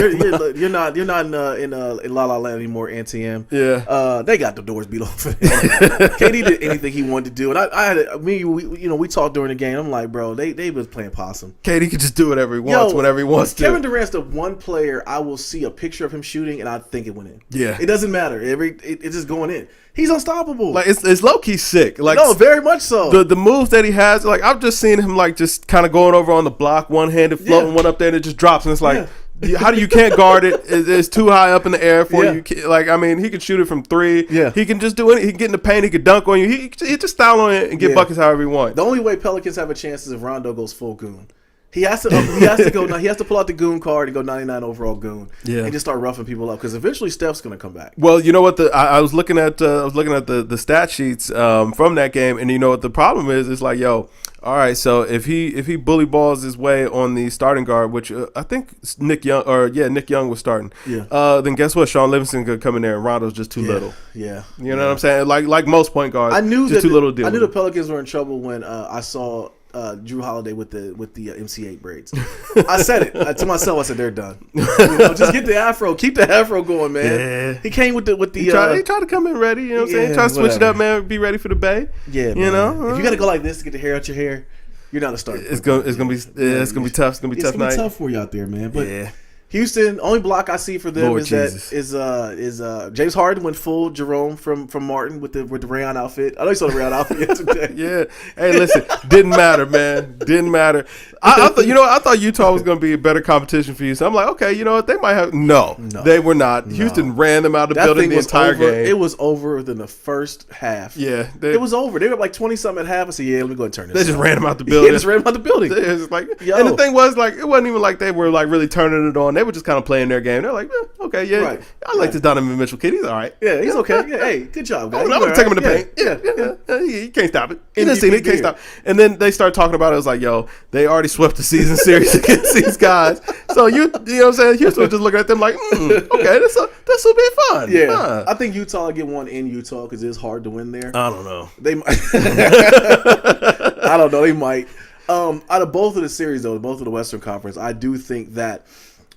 You're not in La La Land anymore, NTM. Yeah. They got the doors beat off of him. KD did anything he wanted to do, and we talked during the game. I'm like, bro, they was playing possum. KD can just do whatever he wants, whenever he wants to. Kevin Durant's the one player I will see a picture of him shooting, and I think it went in. Yeah. It doesn't matter. It's just going in. He's unstoppable. Like it's low key sick. Like no, very much so. The moves that he has, like I've just seen him like just kind of going over on the block, one handed, floating one up there, and it just drops, and it's like, how do you can't guard it? It's too high up in the air for you. Like I mean, he can shoot it from 3. Yeah, he can just do it. He can get in the paint. He can dunk on you. He just style on it and get buckets however he wants. The only way Pelicans have a chance is if Rondo goes full goon. He has to go. He has to pull out the goon card and go 99 overall goon. Yeah, and just start roughing people up because eventually Steph's going to come back. Well, you know what? I was looking at the stat sheets from that game, and you know what the problem is? It's like, yo, all right. So if he bully balls his way on the starting guard, which I think Nick Young was starting. Yeah. Then guess what? Sean Livingston could come in there, and Rondo's just too little. Yeah. You know what I'm saying? Like most point guards, I knew just too little deal. I knew the Pelicans were in trouble when I saw Drew Holiday with the MC8 braids. I said it to myself. I said they're done. Just get the afro, keep the afro going, man. Yeah. He came with the. He tried to come in ready. You know what I'm saying? Try to switch it up, man. Be ready for the Bay. Yeah, man. You know, if you got to go like this to get the hair out your hair, you're not a starter. It's gonna be tough. It's gonna be tough. It's gonna be tough for you out there, man. But Houston, only block I see for them is James Harden went full Jerome from Martin with the Rayon outfit. I know you saw the Rayon outfit yesterday. Yeah. Hey, listen, didn't matter, man. Didn't matter. I thought Utah was going to be a better competition for you. So I'm like, okay, you know what? They might have. No, they were not. No. Houston ran them out of the building the entire game. It was over within the first half. Yeah, it was over. They were like 20 something at half. I said, yeah, let me go and turn this. They just ran them out the building. They just ran them out the building. It was like, and the thing was, like, it wasn't even like they were like really turning it on. They were just kind of playing their game. They're like, okay, yeah, right. I like this Donovan Mitchell kid. He's all right. Yeah, he's okay. Yeah, hey, good job, guys. I'm gonna take him in the paint. Yeah. He can't stop it. He didn't see it. He can't stop. And then they started talking about it. It was like, yo, they already swept the season series against these guys. So you know what I'm saying? Houston was just looking at them like, okay, this will be fun. Yeah, I think Utah will get one in Utah because it's hard to win there. I don't know. They might. I don't know. They might. Out of both of the series, though, both of the Western Conference, I do think that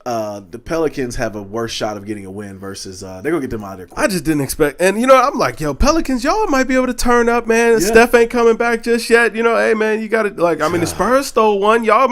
the Pelicans have a worse shot of getting a win versus they're gonna get them out of there quick. I just didn't expect, and you know, I'm like, yo, Pelicans, y'all might be able to turn up, man. Yeah. Steph ain't coming back just yet. You know, hey man, you got to the Spurs stole one. Y'all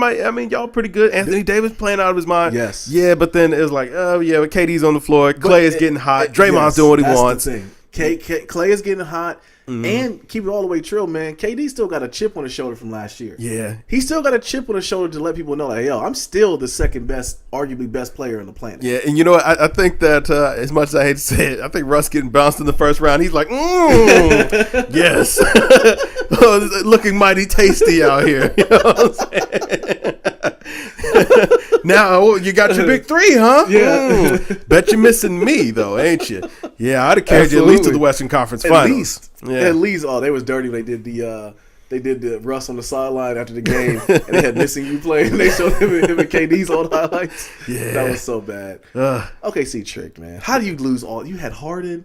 pretty good. Anthony Davis playing out of his mind. Yes. Yeah, but then it was like, oh yeah, but KD's on the floor. Clay is getting hot. Draymond's doing what he wants. The thing. Clay is getting hot. Mm-hmm. And keep it all the way true, man. KD still got a chip on his shoulder from last year. Yeah. He still got a chip on his shoulder to let people know, like, yo, I'm still the second best, arguably best player on the planet. Yeah, and you know what? I think that as much as I hate to say it, I think Russ getting bounced in the first round, he's like, yes. Looking mighty tasty out here. You know what I'm saying? Now, you got your big 3, huh? Yeah. Bet you're missing me, though, ain't you? Yeah, I'd have carried you at least to the Western Conference Finals. At least. Oh, they was dirty when they did the Russ on the sideline after the game, and they had missing you playing. And they showed him and KD's old highlights. Yeah. That was so bad. Okay, see, tricked, man. How do you lose all? You had Harden,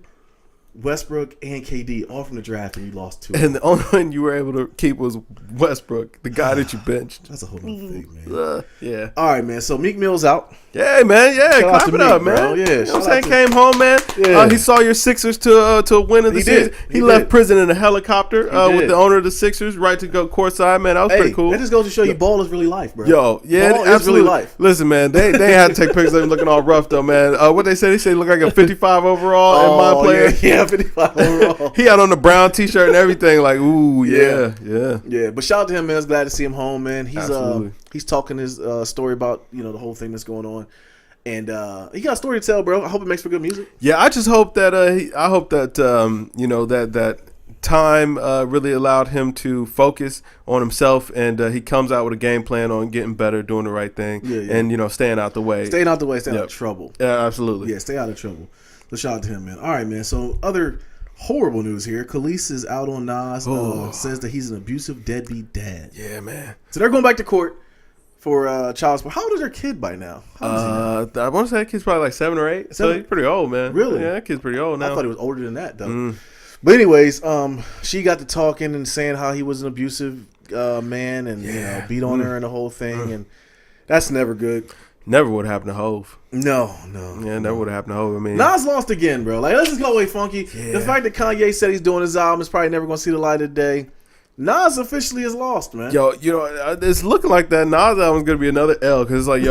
Westbrook, and KD all from the draft, and you lost 2. And the only one you were able to keep was Westbrook, the guy that you benched. That's a whole other thing, man. Yeah. All right, man. So Meek Mill's out. Yeah, man. Yeah, clap it up, man. Bro. Yeah, you know what I'm saying? Came home, man. Yeah. He saw your Sixers to a win of the season. He left prison in a helicopter with the owner of the Sixers, right to go courtside, man. That was pretty cool. That just goes to show you ball is really life, bro. Yo, yeah, ball is really life. Listen, man, they had to take pictures of him looking all rough, though, man. What they say? They say he looked like a 55 overall in my player. Yeah, 55 overall. He had on the brown T-shirt and everything, like, ooh, yeah. Yeah, but shout out to him, man. I was glad to see him home, man. He's talking his story about, the whole thing that's going on. And he got a story to tell, bro. I hope it makes for good music. Yeah, I just hope that that time really allowed him to focus on himself, and he comes out with a game plan on getting better, doing the right thing, and staying out the way. Staying out of trouble. Yeah, absolutely. Yeah, stay out of trouble. So shout out to him, man. All right, man. So other horrible news here. Khalees is out on Nas. Says that he's an abusive deadbeat dad. Yeah, man. So they're going back to court for child support. How old is their kid by now? I want to say that kid's probably like 7 or 8. So he's pretty old, man. Really? Yeah, that kid's pretty old now. I thought he was older than that, though. But anyways, she got to talking and saying how he was an abusive man and beat on her and the whole thing, and that's never good. Never would happen to Hove. No. Yeah, never would happen to Hove. I mean, Nas lost again, bro. Like, let's just go away funky. Yeah. The fact that Kanye said he's doing his album is probably never going to see the light of day. Nas officially is lost, man. Yo, it's looking like that Nas album's going to be another L because it's like,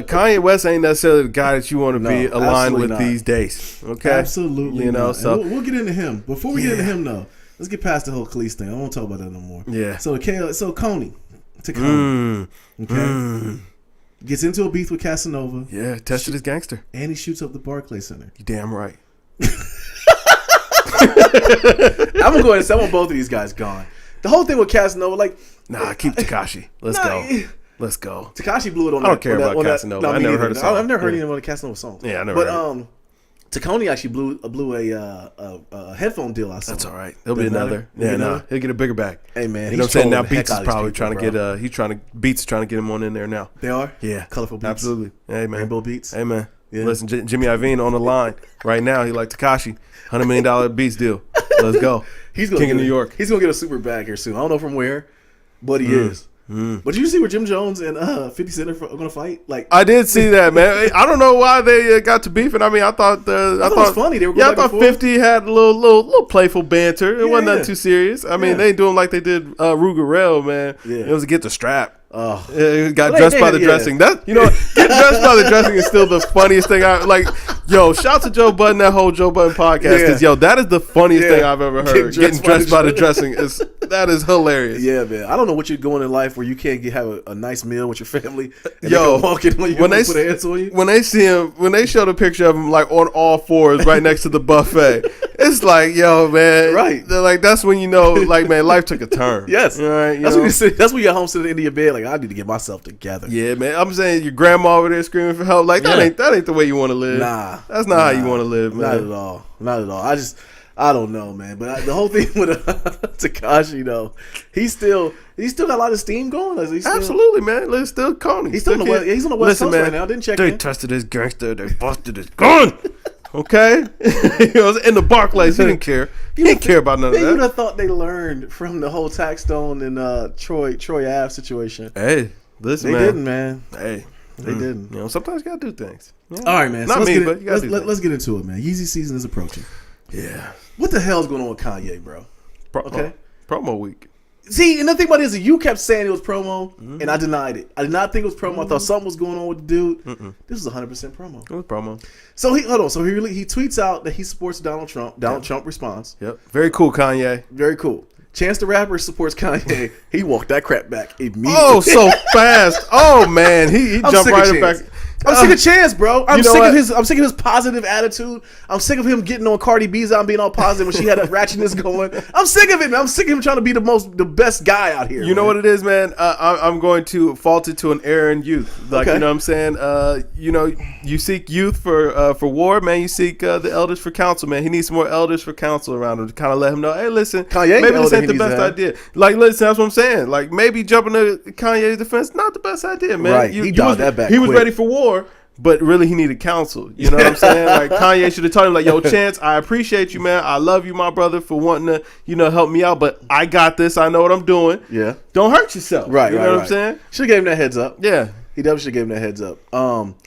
Kanye West ain't necessarily the guy that you want to be aligned with these days. Okay? Absolutely not. So we'll get into him. Before we get into him, though, let's get past the whole Khalees thing. I won't talk about that no more. Yeah. So Coney. Okay? Gets into a beef with Casanova. Yeah, tested his gangster. And he shoots up the Barclays Center. You damn right. I'm going to go ahead and say I want both of these guys gone. The whole thing with Casanova, like... Nah, keep Tekashi. Let's go. Tekashi blew it on that. I don't care about Casanova. No, I never heard a song. I've never heard any of the Casanova songs. Yeah, I never heard it. Tacony actually blew a headphone deal. I saw. That's all right. There'll be another. Yeah, he'll get a bigger bag. Hey man, you know what I'm saying? Now Beats is probably trying to get Beats is trying to get him on in there now. They are. Yeah, colorful Beats. Absolutely. Hey man, Rainbow Beats. Hey man. Yeah. Listen, Jimmy Iovine on the line right now. He like Tekashi, $100 million Beats deal. Let's go. He's gonna King of New York. He's gonna get a super bag here soon. I don't know from where, but he is. But did you see where Jim Jones and 50 Cent are going to fight? Like, I did see that, man. I don't know why they got to beefing. I mean, I thought it was funny. They were going back and forth. 50 had a little playful banter. It wasn't nothing too serious. I mean, they ain't doing like they did Rugerell, man. Yeah. It was to get the strap. Oh, it got dressed by the dressing. That getting dressed by the dressing is still the funniest thing. Shout out to Joe Budden, that whole Joe Budden podcast. Because that is the funniest thing I've ever heard. Getting dressed by the dressing that is hilarious. Yeah, man. I don't know what you're going in life where you can't have a nice meal with your family. And walk in when they put hands on you. When they see him, when they show the picture of him like on all fours right next to the buffet, it's like, yo, man, right? They're like, that's when you know, like, man, life took a turn. Yes, right. That's when you sit. That's when you're home sitting at the end of your bed, like, I need to get myself together. Yeah, man. I'm saying your grandma over there screaming for help. Like, that ain't the way you want to live. Nah, that's not how you want to live, man. Not at all. I don't know, man. But the whole thing with Tekashi, though, he's still got a lot of steam going. Absolutely, man. It's still Coney. He's on the West Coast right now. Didn't check. They tested his gangster. They busted his gun. Okay, in the Barclays, he didn't care. He didn't care about none of that. You would have thought they learned from the whole Taxstone and Troy Ave situation. Hey, listen, man. They didn't, man. Hey, they didn't. Sometimes you gotta do things. Yeah. All right, man. Not me, but you gotta do things. Let's get into it, man. Yeezy season is approaching. Yeah. What the hell's going on with Kanye, bro? Promo week. See, and the thing about it is, you kept saying it was promo, and I denied it. I did not think it was promo. I thought something was going on with the dude. This was 100% promo. It was promo. So he tweets out that he supports Donald Trump. Donald Trump responds. Yep. Very cool, Kanye. Very cool. Chance the Rapper supports Kanye. He walked that crap back immediately. Oh, so fast. Oh man, he jumped right back. I'm sick of Chance, bro. I'm sick of his positive attitude. I'm sick of him getting on Cardi B's out and being all positive when she had a ratchetness going. I'm sick of it, man. I'm sick of him trying to be the best guy out here. You know what it is, man? I'm going to fault it to an error in youth. Like, you know what I'm saying? You seek youth for war, man. You seek the elders for counsel, man. He needs some more elders for counsel around him to kind of let him know, hey, listen, Kanye maybe this ain't the best idea. Like, listen, that's what I'm saying. Like, maybe jumping to Kanye's defense, not the best idea, man. Right. He dialed that back. He was ready for war. But really, he needed counsel. You know what I'm saying? Like, Kanye should have told him, like, yo, Chance, I appreciate you, man. I love you, my brother, for wanting to, help me out. But I got this. I know what I'm doing. Yeah. Don't hurt yourself. Right, You know what I'm saying? Should have gave him that heads up. Yeah. He definitely should have gave him that heads up.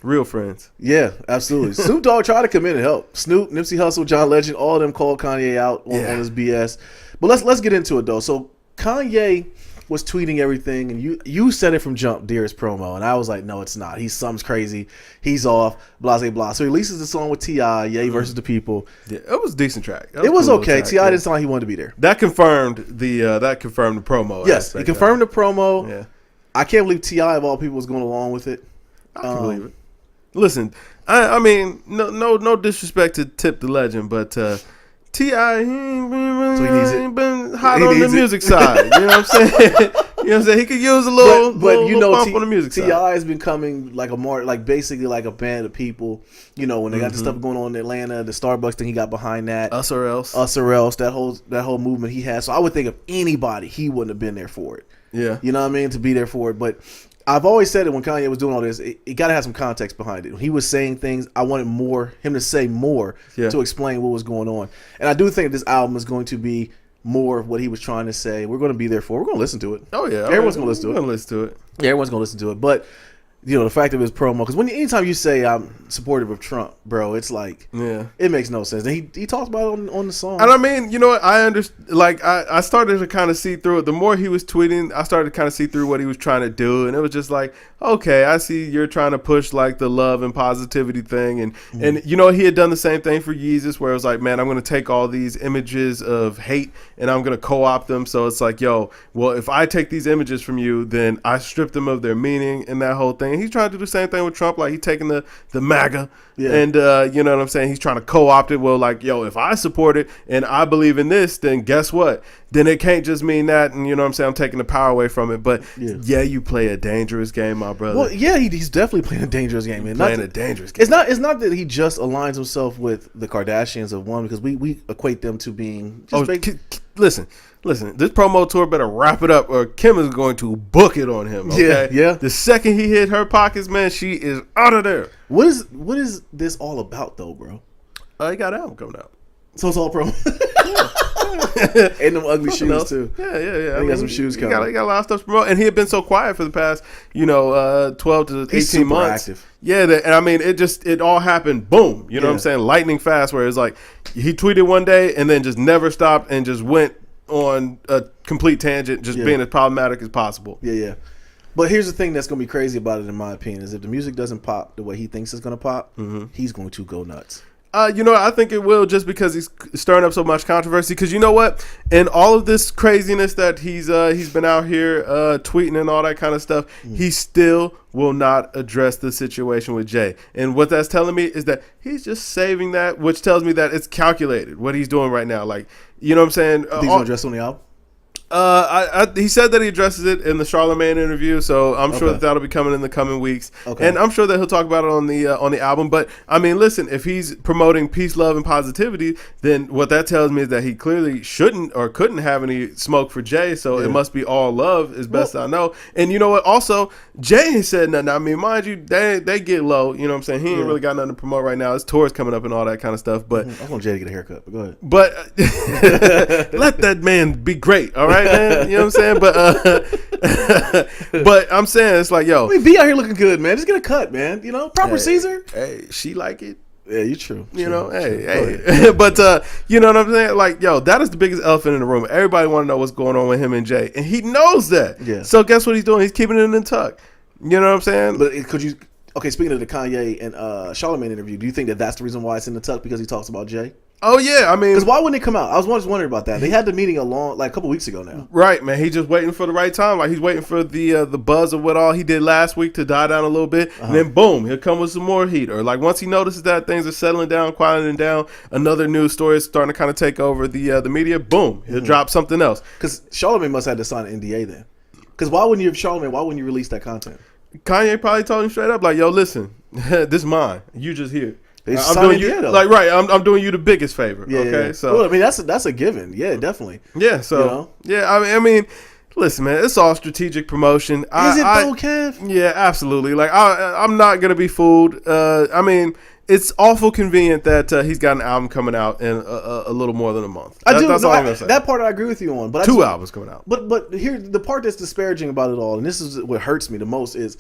Real friends. Yeah, absolutely. Snoop Dogg tried to come in and help. Snoop, Nipsey Hussle, John Legend, all of them called Kanye out on his BS. But let's get into it, though. So, Kanye was tweeting everything, and you said it from jump, dearest promo, and I was like, no, it's not. Something's crazy. He's off. Blah blah blah. So he releases the song with T.I. Ye versus the People. Yeah, it was a decent track. It was cool okay. T.I. didn't sound like he wanted to be there. That confirmed the promo. Yes, he confirmed the promo. Yeah, I can't believe T.I. of all people was going along with it. I can believe it. Listen, I mean, no disrespect to Tip the Legend, but. T.I. he ain't been hot on the music side. You know what I'm saying? You know what I'm saying? He could use a little bump on the music side. T.I. has been coming like basically like a band of people. You know, when they got the stuff going on in Atlanta, the Starbucks thing, he got behind that. Us or Else, that whole movement he had. So I would think of anybody, he wouldn't have been there for it. Yeah. You know what I mean? To be there for it. But I've always said it when Kanye was doing all this, it got to have some context behind it. When he was saying things, I wanted him to say more to explain what was going on. And I do think this album is going to be more of what he was trying to say. We're going to be there for. We're going to listen to it. Oh yeah, everyone's going to listen to it. We're going to listen to it. Yeah, everyone's going to listen to it. But the fact of his promo, because anytime you say I'm supportive of Trump, bro, it's like, it makes no sense. And he talks about it on the song. And I mean, you know what? I understand. Like, I started to kind of see through it. The more he was tweeting, I started to kind of see through what he was trying to do, and it was just like, okay, I see you're trying to push like the love and positivity thing, and he had done the same thing for Yeezus, where it was like, man, I'm going to take all these images of hate and I'm going to co-opt them. So it's like, yo, well, if I take these images from you, then I strip them of their meaning and that whole thing. He's trying to do the same thing with Trump, like he's taking the MAGA, and you know what I'm saying? He's trying to co-opt it. Well, like, yo, if I support it and I believe in this, then guess what? Then it can't just mean that, and you know what I'm saying? I'm taking the power away from it. But you play a dangerous game, my brother. Well, yeah, he's definitely playing a dangerous game, man. Playing a dangerous game. It's not that he just aligns himself with the Kardashians of one, because we equate them to being. Listen. This promo tour better wrap it up, or Kim is going to book it on him. Okay? Yeah. The second he hit her pockets, man, she is out of there. What is this all about, though, bro? He got an album coming out. So it's all promo. And them ugly shoes too. Yeah. He got some shoes coming. He got a lot of stuff to promote, and he had been so quiet for the past, 12 to 18 months. Active. Yeah, and I mean, it all happened, boom. You know what I'm saying? Lightning fast, where it's like he tweeted one day and then just never stopped and just went on a complete tangent, just being as problematic as possible. Yeah. But here's the thing that's going to be crazy about it, in my opinion, is if the music doesn't pop the way he thinks it's going to pop, he's going to go nuts. I think it will, just because he's stirring up so much controversy. Because you know what? In all of this craziness that he's been out here tweeting and all that kind of stuff, he still will not address the situation with Jay. And what that's telling me is that he's just saving that, which tells me that it's calculated what he's doing right now. Like, you know what I'm saying? He's going to address on the album? He said that he addresses it in the Charlamagne interview, so I'm sure that'll be coming in the coming weeks, and I'm sure that he'll talk about it on the album. But I mean, listen, if he's promoting peace, love, and positivity, then what that tells me is that he clearly shouldn't or couldn't have any smoke for Jay. So it must be all love, as best I know. And you know what? Also, Jay ain't said nothing. I mean, mind you, they get low. You know what I'm saying? He ain't really got nothing to promote right now. His tour's coming up and all that kind of stuff. But I want Jay to get a haircut. But go ahead. But let that man be great. All right, man. You know what I'm saying? But I'm saying, it's like, yo, I mean, be out here looking good, man. Just get a cut, man. Proper Caesar. Hey, she like it. Yeah, you true. Hey. But you know what I'm saying? Like, yo, that is the biggest elephant in the room. Everybody want to know what's going on with him and Jay, and he knows that. Yeah. So guess what he's doing? He's keeping it in the tuck. You know what I'm saying? But could you? Okay, speaking of the Kanye and Charlamagne interview, do you think that that's the reason why it's in the tuck, because he talks about Jay? Oh yeah, I mean, because why wouldn't it come out? I was just wondering about that. They had the meeting a couple weeks ago now. Right, man. He's just waiting for the right time. Like, he's waiting for the buzz of what all he did last week to die down a little bit, and then boom, he'll come with some more heat. Or like, once he notices that things are settling down, quieting down, another news story is starting to kind of take over the media. Boom, he'll drop something else. Because Charlamagne must have had to sign an NDA then. Because why wouldn't you have Charlamagne? Why wouldn't you release that content? Kanye probably told him straight up, like, yo, listen, this is mine. You just here. I'm doing you like, right. I'm doing you the biggest favor. Yeah, okay, yeah. So well, I mean, that's a given. Yeah, definitely. Yeah. So yeah, I mean, listen, man, it's all strategic promotion. Is it though, Kev? Yeah, absolutely. Like, I'm not gonna be fooled. I mean, it's awful convenient that he's got an album coming out in a little more than a month. That's all I'm gonna say. That part I agree with you on. But two albums coming out. But here, the part that's disparaging about it all, and this is what hurts me the most, is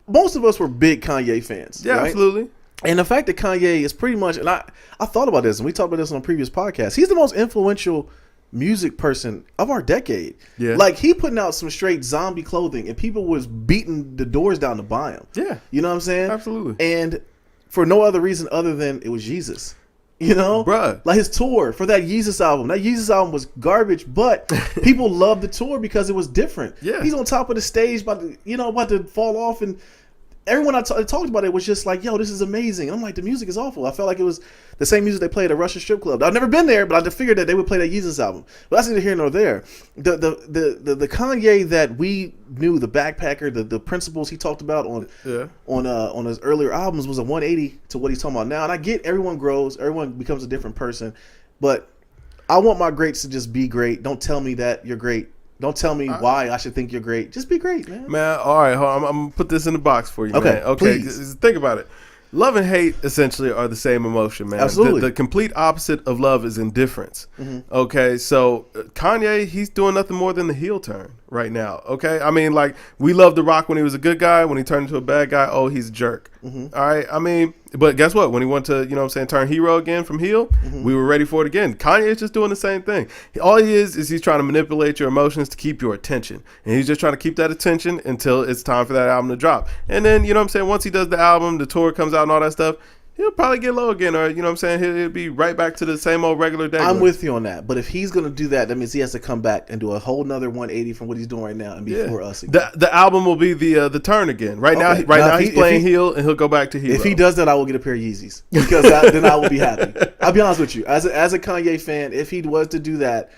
most of us were big Kanye fans. Yeah, right? Absolutely. And the fact that Kanye is pretty much, and I thought about this, and we talked about this on a previous podcast, he's the most influential music person of our decade. Yeah. Like, he putting out some straight zombie clothing, and people was beating the doors down to buy him. Yeah. You know what I'm saying? Absolutely. And for no other reason other than it was Jesus. You know? Bruh. Like, his tour for that Yeezus album. That Yeezus album was garbage, but people loved the tour because it was different. Yeah. He's on top of the stage about to fall off, and everyone I talked about it was just like, yo, this is amazing. And I'm like, the music is awful. I felt like it was the same music they played at Russia Strip Club. I've never been there, but I figured that they would play that Yeezus album. But that's neither here nor there. The Kanye that we knew, the backpacker, the principles he talked about on his earlier albums was a 180 to what he's talking about now. And I get everyone grows, everyone becomes a different person, but I want my greats to just be great. Don't tell me that you're great. Don't tell me why I should think you're great. Just be great, man. Man, all right, hold on. I'm going to put this in the box for you, okay, man. Okay, please. Think about it. Love and hate essentially are the same emotion, man. Absolutely. The complete opposite of love is indifference. Mm-hmm. Okay, so Kanye, he's doing nothing more than the heel turn right now. Okay, I mean, like, we loved The Rock when he was a good guy. When he turned into a bad guy, oh, he's a jerk. Mm-hmm. All right, I mean, but guess what? When he went to, you know what I'm saying, turn hero again from heel, we were ready for it again. Kanye is just doing the same thing. All he is he's trying to manipulate your emotions to keep your attention. And he's just trying to keep that attention until it's time for that album to drop. And then, you know what I'm saying, once he does the album, the tour comes out and all that stuff, he'll probably get low again, or, you know what I'm saying, he'll be right back to the same old regular day. I'm with you on that. But if he's going to do that, that means he has to come back and do a whole nother 180 from what he's doing right now and be for us again. The album will be the turn again. Right now he's playing heel, and he'll go back to heel. If he does that, I will get a pair of Yeezys, because then I will be happy. I'll be honest with you. As a Kanye fan, if he was to do that,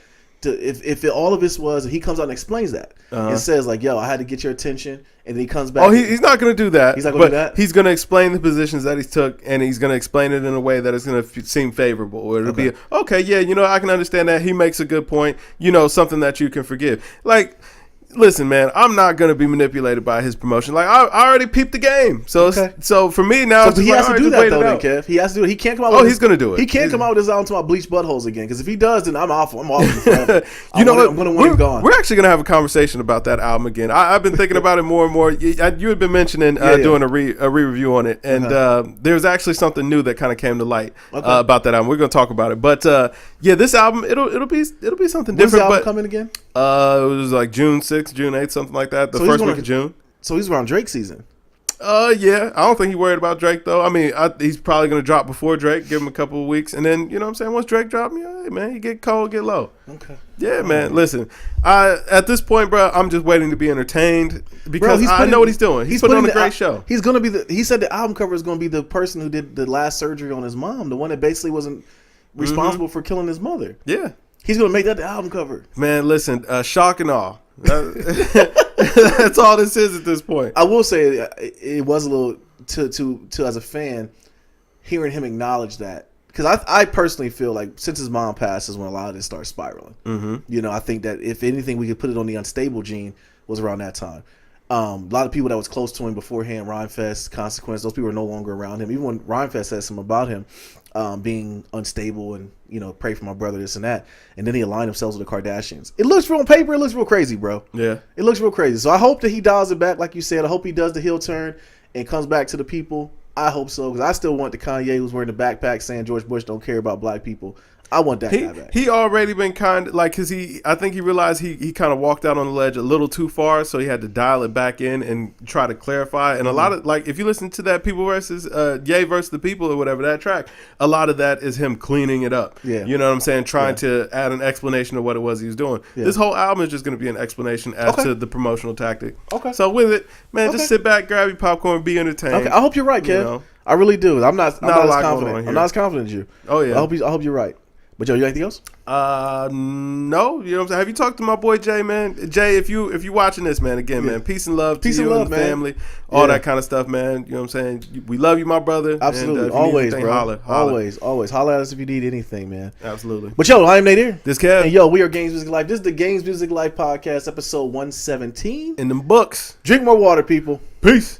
if all of this was, he comes out and explains that and says, like, yo, I had to get your attention, and then he comes back. Oh, he's not going to do that. He's not going to do that? He's going to explain the positions that he took, and he's going to explain it in a way that it's going to seem favorable. Or it'll be, okay, yeah, you know, I can understand that. He makes a good point. You know, something that you can forgive. Like, listen, man, I'm not going to be manipulated by his promotion. Like, I already peeped the game. So so for me now, he has to do that, though, then, Kev. He has to do it. He can't come out with he's going to do it. He can't come out with his album to my bleach buttholes again, because if he does, then I'm off forever. You know what? I'm going to want him gone. We're actually going to have a conversation about that album again. I've been thinking about it more and more. You had been mentioning doing a re-review on it, and there's actually something new that kind of came to light about that album. We're going to talk about it. But, this album, it'll be something different. When's the album coming again? It was like June 6th, June 8th, something like that. The first week of June. So he's around Drake season. Yeah. I don't think he's worried about Drake, though. I mean, he's probably going to drop before Drake, give him a couple of weeks. And then, you know what I'm saying, once Drake drop, hey, man, you get cold, get low. Okay. Yeah, man. Listen, at this point, bro, I'm just waiting to be entertained, because I know what he's doing. He's putting on a great show. He's going to be he said the album cover is going to be the person who did the last surgery on his mom, the one that basically wasn't responsible for killing his mother. Yeah. He's going to make that the album cover. Man, listen, shock and awe. That's all this is at this point. I will say it was a little to as a fan, hearing him acknowledge that, because I personally feel like since his mom passed is when a lot of this started spiraling. Mm-hmm. You know, I think that if anything, we could put it on the unstable gene was around that time. A lot of people that was close to him beforehand, Rhymefest, Consequence, those people are no longer around him. Even when Rhymefest said something about him being unstable and, you know, pray for my brother, this and that, and then he aligned himself with the Kardashians. It looks real on paper. It looks real crazy, bro. Yeah, it looks real crazy. So I hope that he dials it back, like you said. I hope he does the heel turn and comes back to the people. I hope so, because I still want the Kanye who's wearing the backpack saying George Bush don't care about black people. I want that guy back. He already been kind of like, because I think he realized he kind of walked out on the ledge a little too far, so he had to dial it back in and try to clarify. And a lot of, like, if you listen to that People versus Ye versus the People or whatever, that track, a lot of that is him cleaning it up. Yeah. You know what I'm saying? Trying to add an explanation of what it was he was doing. Yeah. This whole album is just going to be an explanation as to the promotional tactic. Okay. So with it, man, just sit back, grab your popcorn, be entertained. Okay. I hope you're right, Kev. You know? I really do. I'm not as confident. I'm not as confident as you. Oh yeah. I hope you're right. But yo, you got anything else? No. You know what I'm saying? Have you talked to my boy Jay, man? Jay, if you watching this, man, again, man, peace and love to you and the family, all that kind of stuff, man. You know what I'm saying? We love you, my brother. Absolutely. And, always, bro. Holler. Always. Holler at us if you need anything, man. Absolutely. But yo, I am Nate here. This Kev. And yo, we are Games Music Life. This is the Games Music Life podcast, episode 117. In them books. Drink more water, people. Peace.